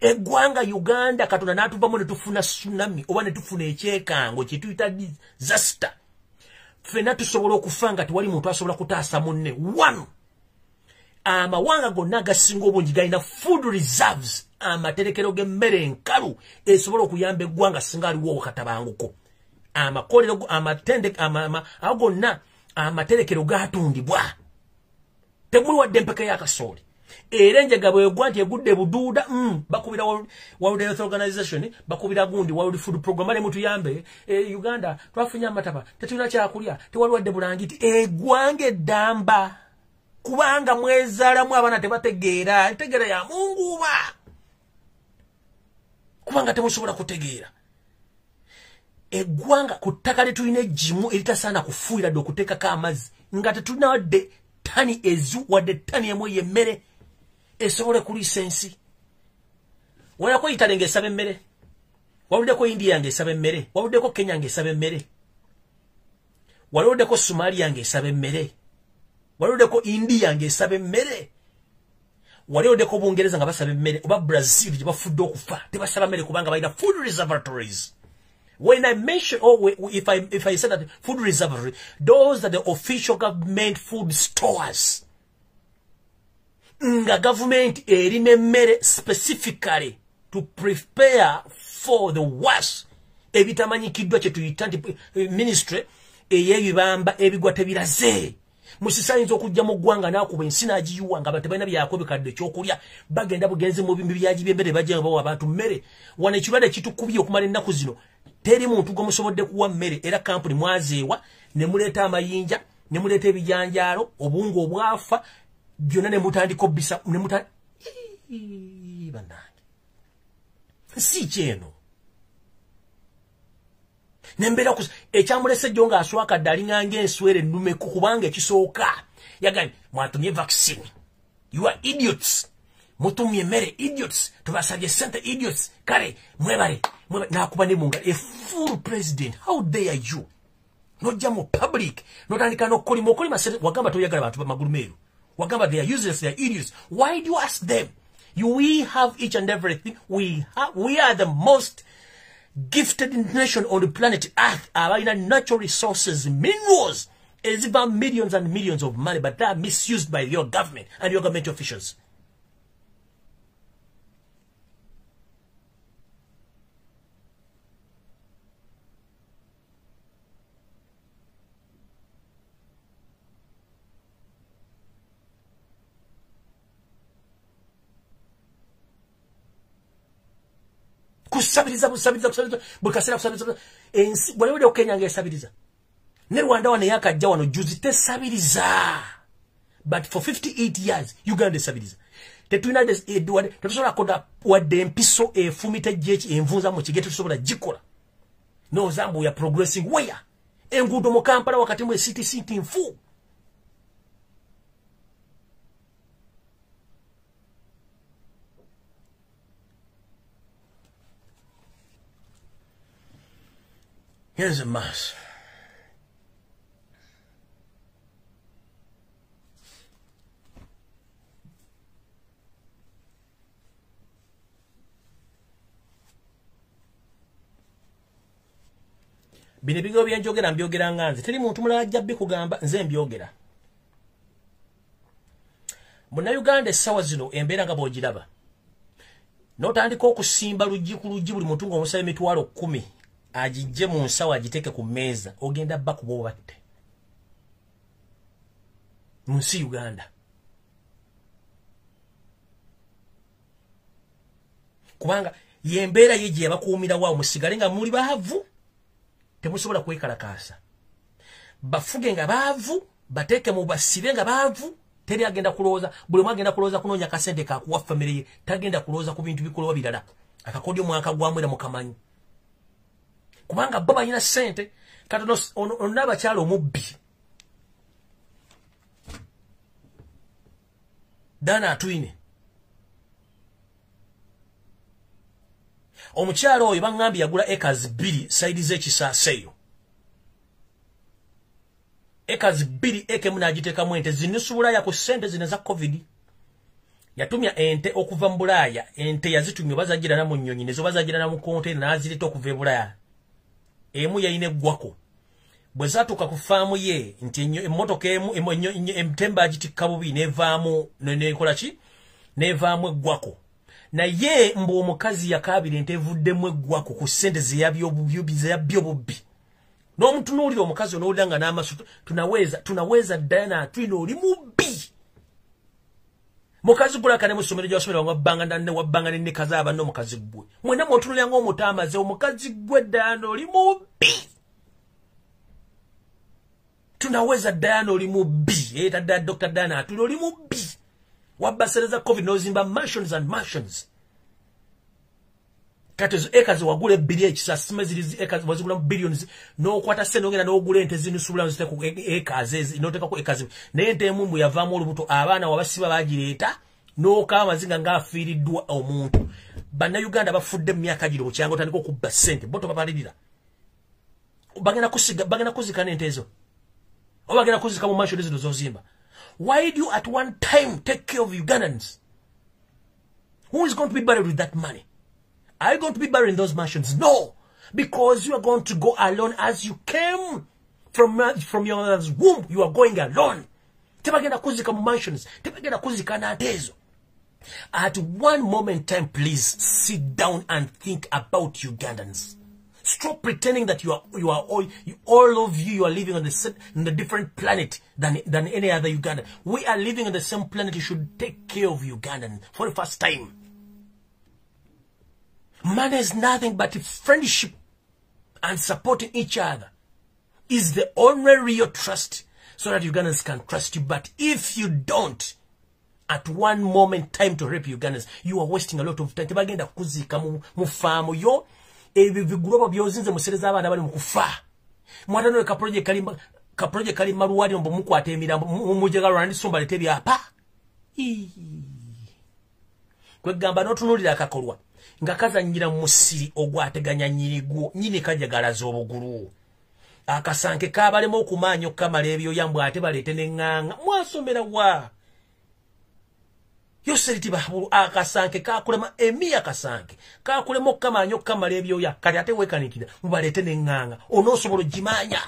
eggwanga Uganda Katonda n'atuvamu ne tufuna tsunami oba ne tufuna ekyekango kye tuyita disaster ffenna tusobola okufa nga tewali muntu asobola kutaasa munne one amawanga gonna agasinga obungi galina food reserves amaterekero g'emmere enkalu esobola okuyamba eggwanga singa aliwo okatabanguko amakolero amatende ago gonna amaterekero gatundibwa temuli wadde empeka y'akasooli era enjaga bwegwa nti egudde buduuda bakubira World Health Organization bakubira gundi World Food Program ale mutuyambe Uganda twafunye amataba tetulina kyakulya tewali wadde bulangiti eggwanga eddamba kubanga mwezaalamu abaana tebategeera entegeera ya munguba kubanga temusobola kutegeera eggwanga ku ttaka litulina ejjimu eritasaana kufuuyira dde okuteekako amazzi nga tetulina wadde tani ezu wadde tani emu y'emmere esobole kuliisa ensi walako Italy ng'esaba emmere waluddeko India ng'esaba emmere waluddeko Kenya ng'esaba emmere waluddeko Somalia ng'esaba emmere waluddeko India ng'esaba emmere wali odeko Bungereza nga basaba emmere oba Brazil gye bafudde okufa tebasaba mmere kubanga balina food reservatories. When I mention, if I say that food reservatory, those are the official government food stores. Nga government erime mmere specifically to prepare for the worst. Ebitamanyikiddwa kye tuyita nti ministry ey'ebibamba ebigwa tebiraze. Musisayinza okujja mu ggwanga n'akuba ensi n'agiyuwa nga batebalina byako bikadde ekyokulya bagenda bugenzi mu byaji by'emmere bajja bawa abantu mmere. Wano ekirwadde kitukubye okumala ennaku zino. Teri muntu gwomusobodde kuwa mmere era kampuni mwazeewa ne muleeta amayinja ne muleeta ebijanjaalo obungu obwafa byonna ne mutandika obbisa ne bannange si kyeno nembeera ekyamulese jjo ng'aswakadde alinganga enswere ennume kubanga ekisooka yagambye mwatumye vaccine. You are idiots. Mutumye emmere idiots. Tubasabye ssente idiots. Kale mwebale nakuba ne munga a full president. How dare you? Nojja mu public notandika n'okolima wagamba toyagala bantu bamagulu meeru wagamba they are useless, they are idiots. Why do you ask them? We have each and everything. We are the most gifted nation on the planet Earth. Abalina natural resources, minerals, is about millions and millions of money, but they are misused by your government and your government officials. Kusabiriza bukasera kusabiriza ensi wale okenya ngesabiriza ne Rwanda wane yakajja wano juzi tesabiriza but for 58 years Uganda sabiriza tetuna tetusobola koda wadde empiso efumita jechi envunza mu kigeto tusobola gikola no Zambu ya progressing where engudo mu Kampala wakati mu city mfu. Here's a mass. Bine bigo byenjogera mbyogera nganze teri muntu mulala ajja bikugamba nze mbyogera. Muna Uganda essawa zino embeera nga bw'ogiraba n'otandika okusimba luggi ku luggi buli muntu ng'omusaba emitwalo 10 ajijje mu nsawo agiteke ku mmeeza ogenda bba kuba obatte mu nsi Uganda kubanga yembeera ye gye yabakuumira waawo musigale nga muli baavu temusobola kwekalakaasa bafuge nga baavu bateeke mu basibe nga baavu teri agenda kulowooza buli mwagenda kulowooza kunoonya kasente kakuwa famire ye tagenda kulowooza ku bintu bikolwa birala akakodyo mwaka gwamwera mukamanyi kubanga bo balina ssente katono n'abakyala omubbi Dana Atwine omukyala oyo bangambye yagula acres 2 saidi z'ekisaaseeyo acres 2 ekemu n'agiteekamu ente zinusubulaya ku ssente zino za covid yatumya ente okuva mu Bulaaya ente yazitumye bazagirana mu nnyonyi nezo bazagirana mu kontena n'azireta okuva e Bulaaya emu yayina eggwako bwe zaatuuka ku faamu ye nti emmotoka emu emtemba agitikka bubi nevaamu nekola ki nevaamu eggwako naye mbu omukazi yakaabira ente evuddemu eggwako ku ssente zeyabbye obubbi n'omutunuulira omukazi onoowulira nga n'amaaso tunaweza Diana Atwine oli mubbi mukazi gulaka ne mu ssomero gy'abasomero wabbanga n'enneka z'abanne omukazi gwe mwena mw'otunulira ng'omutaamaze omukazi gwe Diana oli mubbi tunaweza Diana oli mubbi etadde Dr. Diana Atwine oli mubbi wabba sereza covid n'ozimba mansions and mansions kati ezo acres wagula 2 ekisasime ziri acres wazigula billions n'okwata ssente n'ogenda n'ogula ente zinusubula nzite ku acres ezi n'oteeka ku acres naye ente emumbu yavaamu olubuto abaana wabasiba bagireeta n'okaaba amazinga ng'afiiriddwa omuntu bannayuganda bafudde mu myaka giro bukyanga otandika okubba ssente bo tobabalirira bagenda kuzika n'ente ezo oba bagenda kuzika mu mansion zino z'ozimba. Why do you at one time take care of Ugandans? Who is going to be buried with that money? Are you going to be buried in those mansions? No. Because you are going to go alone as you came from your mother's womb. You are going alone. Tebagenda kuzika mu mansions. Tebagenda kuzika na atezo. At one moment in time, please sit down and think about Ugandans. Stop pretending that all of you are living on the different planet than any other Ugandan. We are living on the same planet. You should take care of Ugandans for the first time. Money is nothing but friendship and supporting each other is the only real trust, so that Ugandans can trust you. But if you don't, at one moment time to help Ugandans, you are wasting a lot of time. Tebagenda kuzika mu farm yo ebiguroba byozinze musereza abana bali mukufa. Mwatano ka project kali maruwali mbo mukwata emirambo mumujega rwandi somba letebi apa. Kwe gamba notunulira akakolwa. Nga kazanyira musiri ogwateganya nyirigwo nyine kajagalaza obuguru. Akasanke kabalemo okumanyo kamala ebyo yambwa ate balete nenganga mwasomera wa. Yoseri tibabu akasanke kakulema emi akasanke kakulemo kamanyo kamala ebyo ya kati ate wekanikira mubalete nenganga onosobola jimanya.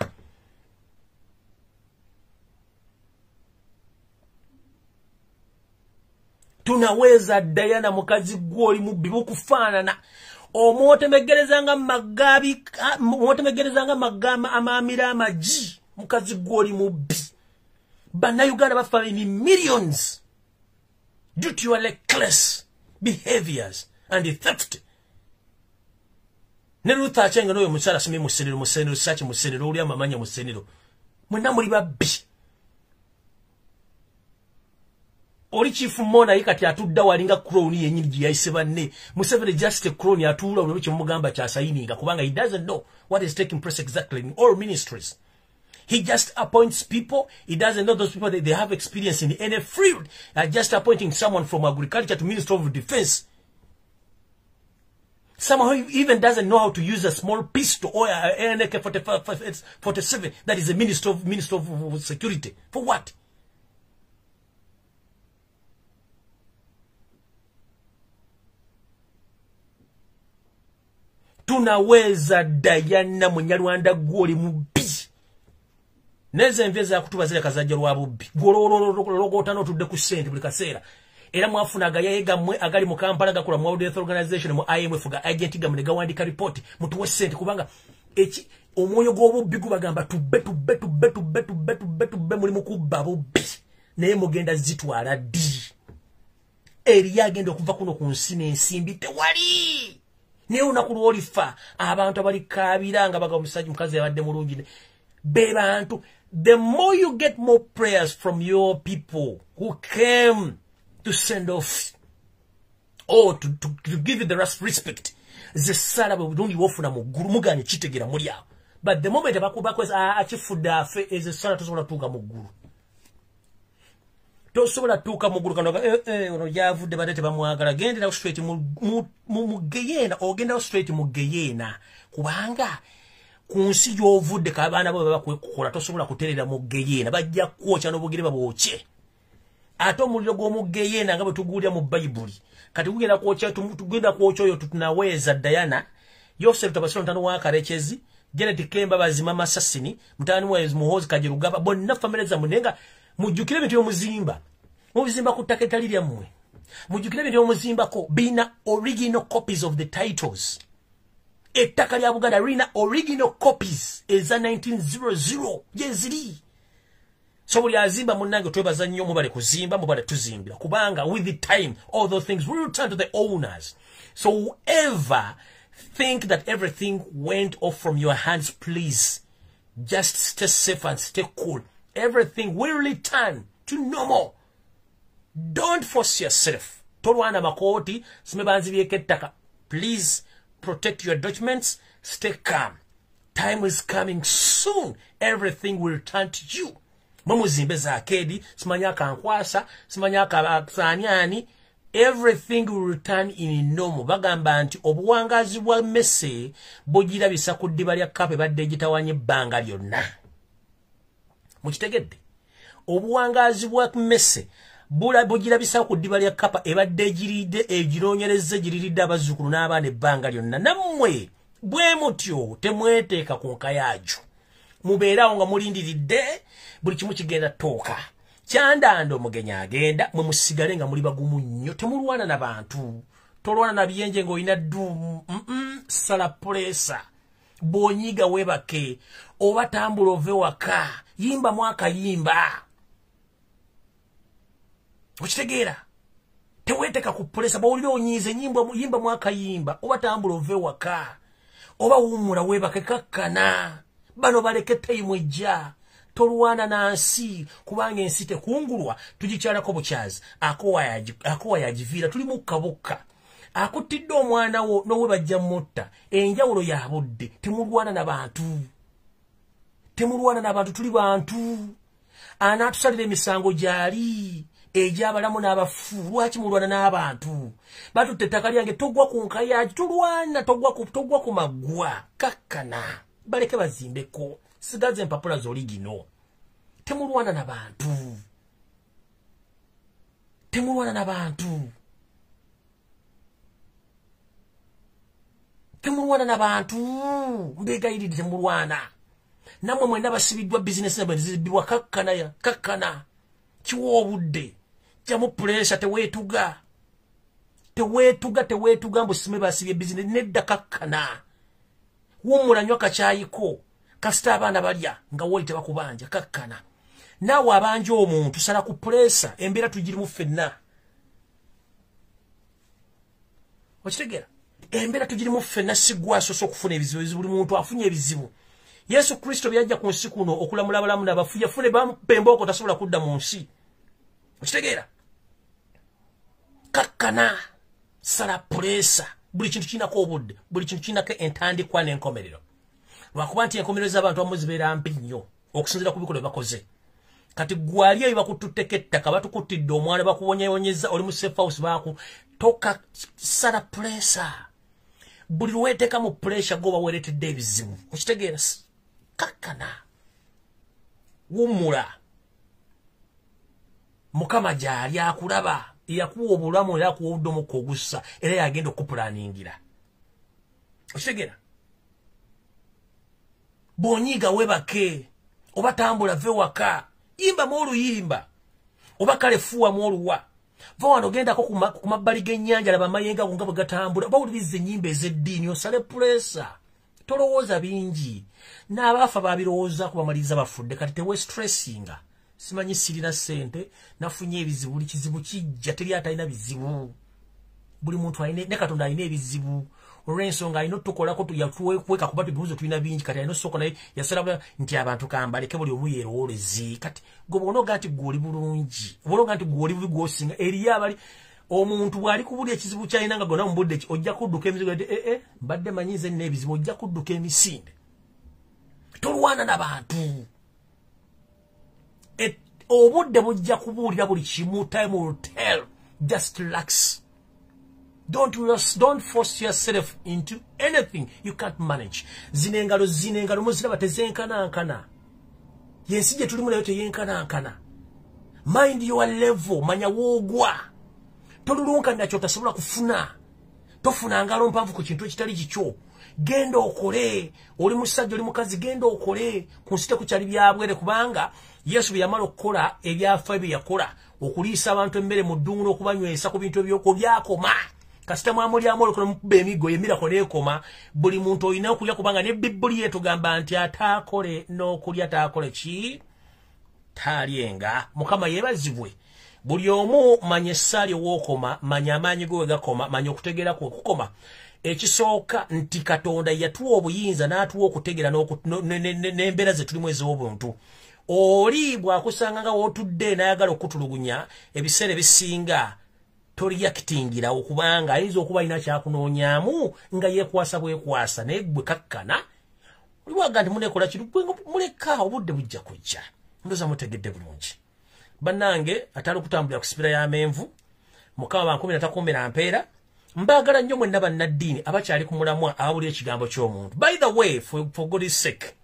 Tunaweza Diana mukazi gwoli mubibu kufanana. Omuotemegerezanga magama amamira amaji mukazi gwoli mubi. Bana Uganda bafa in millions due to your reckless behaviors and the theft. Neruta chenga no musala simi musenero sachi musenero uli amamanya musenero. Mwenda muri babi. Oli chief mona yikati atudda walinga crown yenyinji yaise banne Museveni just a crown yatula ulicho mugamba cha sayininga kubanga he doesn't know what is taking place exactly in all ministries. He just appoints people. He doesn't know those people that they have experience in any field. Just appointing someone from agriculture to Minister of Defense. Someone who even doesn't know how to use a small pistol or an AK-47 that is a Minister of Security. For what? Tunaweza Diana munyarwanda gwoli mubi. Neze mveza kutuba zile kazajja lwabubi. Gwologotano tudde ku sente buli kaseera. Era mwafunaga yayega mwe agali mu Kampala gakola mu World Health Organization mu IMF ga agent gamne gawandika report mutuwe sente kubanga eki omwoyo gw'obubbi gubagamba tubbe muri mukubba bubbi. Naye mugenda zitwala di. Eri yagenda okuva kuno ku nsi n'ensimbi tewali. Ne unakuwa olifa abantu abali kabiranga baga omusajja mukazi yabadde mulungi bebantu. The more you get more prayers from your people who came to send off or to give you the respect, the sala budundi wofuna muguru mugani chitegera muri awo. But the moment abakubakweza achifuda fe is a sala tosobola tuka muguru. Tosobola tuka muguru kanoga ono yavudde badete bamwagala gendera straight mu geyena ogenda straight mu geyena kubanga kunsi yovudde kabana babo bakwekola tosobola kuterera mu geyena bajja kwocha n'obugire baboche ato muliro go mu geyena ngabo tugulya mu Bible kati kugenda kwocha tugenda kwocha oyo tunaweza Diana Yoseri tabasona tano wakarechezi Janet Kemba bazima masasini mtani wa Muhozi Kajerugaba bonna family za munenga mujukire bintu omuzimba muzimba kutaketa lirya mwe mujukire bintu omuzimba ko bina original copies of the titles ettaka lya Buganda rina original copies eza 1900 Yoseri so buli azimba munange twebaza nnyo mubale kuzimba mubale tuzimbira kubanga with the time all those things will return to the owners. So whoever think that everything went off from your hands, please just stay safe and stay cool. Everything will return to normal. Don't force yourself. Tolwana makoti simebanzi byeketaka. Please protect your documents. Stay calm. Time is coming soon. Everything will return to you. Mamuzimbe za kedi simanyaka nkwasa simanyaka aksanyani. Everything will return in normal. Bagamba nti obuwangazi bwa messe bogira bisakuddiba lya kape badde gitawanye banga lyonna. Mukitegedde. Obuwangazi bwa messe bugira bisawo ku ddiba lya kapa ebadde ejiride egiroonyereze giriridde abazzukulu n'abaana ebbanga lyonna nammwe bwe mutyo temweteeka ku nkayaaju mubeerawo nga mulindiridde buli kimu kigenda ttooka kyandanda omugenyi agenda mwe musigale nga muli bagumu nnyo temulwana na bantu tolwana na biyenje ng'olina dduumu sala puleesa bw'onyiiga weebake oba tambula ove waka yimba mwakayimba okitegeera teweeteka ku puleesa bw'olira onyiize yimba mwakayimba oba tambula ove waka oba wuumula weebake kakkana bano baleke tayimu ejja tolwana na nsi kubanga ensi tekungulwa tugikyalako bukyazi akowa yagiviira tuli mukkabukka akuttidde omwana wo n'owe bajja mutta enjawulo ya budde temulwana na bantu tuli bantu anaatusalira emisango gyali egy'abalamu n'abafu lwaki mulwana n'abantu batutte ettaka lyange togwa ku nkayaagi tulwana togwa ku maggwa kakkana baleke bazimbeko sigaze empapula z'oli gino temulwana na bantu mbegayiridde temulwana namwe mwena basibiddwa bizinesi nabwe zibbibwa kakkana kiwa obudde jamu puleesa teweetuga mbu sime basibye bizinesi nedda kakkana wummula nnyo kakyayiko kasita abaana balya nga woli tebakubanja kakkana naawe abanja omuntu sala ku puleesa embeera tugirimu ffenna okitegeera embeera tugirimu ffenna sigwasosa okufuna ebizibu buli muntu afunye ebizibu Yesu Kristo byajja ku nsi kuno okulamula abalamu n'abafu yafune bamupembaoko tasobola kudda mu nsi okitegeera kakkana sala puleesa buli kintu kinako obudde buli kintu kinako entandikwa n'enkomerero lwakuba nti enkomerero z'abantu abamu zibeera mpi nnyo okusinziira ku bikolwa bakoze kati gwali eyo bakututteko ettaka batukuttidde omwana bakuwonyewonyeza oli mu safe house toka sala puleesa buli lweteeka mu puleesa goba weeretedde ebizibu okitegeera kakkana wummula mukama gyali akulaba yakuwa obulamu era akuwa obudde omukka ogussa era yagenda okupulaningira okitegeera bw'onyiiga weebake oba tambula ve waka yimbamu oluyimba oba kale fuwamu oluwa va wano gendako ku mabbali g'ennyanja laba amayengo nga bwe gatambula bawuliriza ennyimba ez'eddiini osale puleesa tolowooza bingi n'abaafa babirowooza kubamaliriza bafudde kati tewestressinga simanyi sirina ssente nafunye ebizibu buli kizibu kijja teri atalina bizibu buli muntu ne Katonda alina ebizibu olw'ensonga alina otukolako yatuwekweka kuba tubibuzo tulina bingi kati alina osooka naye yasalamu nti abantu kambaleke buli omu yeerowoolezi kati gwe bw'onooga nti gw'oli bulungi bw'onooga nti gw'oli bubi gw'osinga eriyo abali omuntu bw'ali kubulya ekizibu kyalina nga gonna mu budde ojja kudduka emizigo mbadde manyize nina ebizibu ojja kudduka emisinde tolwana na bantu obudde bujja kubuulira buli kimu time will tell just relax don't force yourself into anything you can't manage zino engalo muziraba tezenkanankana yensi gye tulimu nayo teyenkanankana mind your level manya woogwa tolulunkanira kyotasobola kufuna tofuna ngalo mpanvu ku kintu ekitali kikyo genda okole oli musajja oli mukazi genda okole ku nsi tekukyali byabwere kubanga Yesu bwe yamala okukola ebyafa bye yakola okuliisa abantu emmere mu ddungu n'okubanywesa ku bintu ebyoko byakoma kasita mwamulyamu olikola mukuba emigo yemirako n'ekoma buli muntu olina okulya kubanga ne Bibbuli etugamba nti ataakole n'okulya taakole ki taalyenga Mukama yeebazibwe buli omu manya essaali owookoma manya amaanyi go we gakoma manya okutegeera ku okukoma ekisooka nti Katonda yatuwa obuyinza n'atuwa okutegeera n'embeera ze tulimu ez'obuntu oli bw'akusanga nga wootudde n'ayagala okutulugunya ebiseera ebisinga toliyakitingira okubanga ayinza okuba alina kyakunoonyaamu nga yeekwasa bwekwasa naye gwe kakkana oli bwaga nti muneekola kintu muleka obudde bujja kujja ndoza mutegedde bulungi bannange atali okutambulira ku sipira y'amenvu Mukama bankumi natakumbira mpeera mbaagala nnyo mwenna bannaddiini abakyali ku mulamwa abawulira ekigambo ky'omuntu by the way for God's sake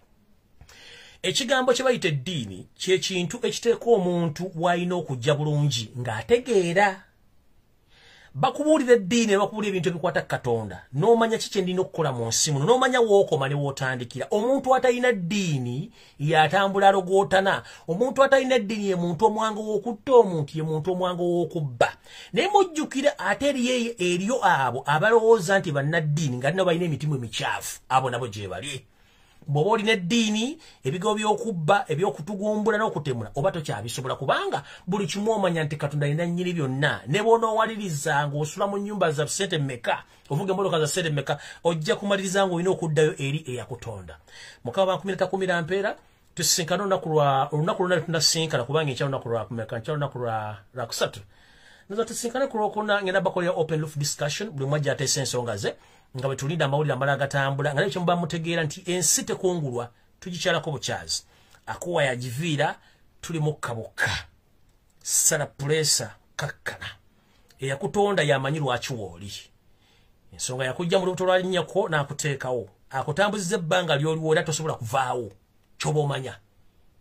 Ekigambo kye bayita eddiini kye kintu ekiteeka omuntu w'alina okujja bulungi ng'ategeera. Bakubuulira eddiini bakubuulira ebintu ebikwata Katonda n'omanya kiki ndina okukola mu nsi muno n'omanya wookoma ne wootandikira. Omuntu atalina ddiini y'atambula alogootana. Omuntu atalina ddiini ye muntu omwangu w'okutta omuntu, ye muntu omwangu w'okubba. Naye mujjukire ate eriyo abo abalowooza nti bannaddiini nga nabo balina emitima emikyafu. Abo nabo gye bali. Bw'oba olina eddiini ebigo by'okubba ebyokutugumbula n'okutemula oba tokyabisobola kubanga buli kimu omanya nti Katonda alina nnyini byonna. Ne bw'onoowaliriza ng'osula mu nnyumba za ssente mmeka ovuga emmotoka za ssente mmeka ojja kumaliriza ng'olina okuddayo eri eyakutonda. Mukama 10 mpeera tusisinkana olunaku lwonna tunasinkana kubanga enkya lunaku lwa kumeka nkya lunaku lwa kusatu. Nza tusisinkane ku lwokuna ngenda bakolera open roof discussion buli mwajja ateesa ensonga ze nga bwe tulinda amawulire amala agatambula nga nekyo muba mutegeera nti ensi tekungulwa tugikyalako bukyazi. Akuwa yagiviira tuli mukka bukka. Sala pulesa kakkana. Eyakutonda yamanyi lwaki wooli. Ensonga yakujja mu lubuto lwa linnyako n'akuteekawo. Akutambuziza ebbanga ly'oliwo era tosobola kuvaawo. Ky'oba omanya.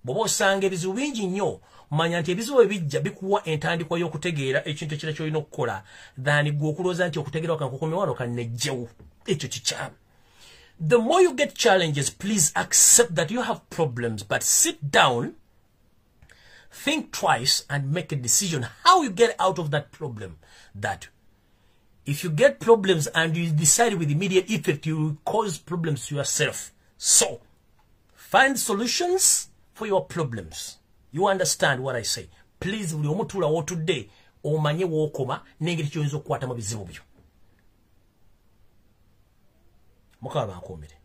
Bw'oba osanga ebizibu bingi nnyo manya nti ebizibu ebijja bikuwa entandikwa y'okutegeera ekintu ekirala ky'olina okukola than gwe okulooza nti okutegeera wakankukumye wano kannejjewo. Ekyo kikyamu. The more you get challenges, please accept that you have problems, but sit down, think twice, and make a decision how you get out of that problem. That if you get problems and you decide with immediate effect, you will cause problems to yourself. So, find solutions for your problems. You understand what I say. Please, buli omutulawo today omanye wookoma n'engeri ky'oyinza okukwatamu bizibu byo. Mukama bankuumire.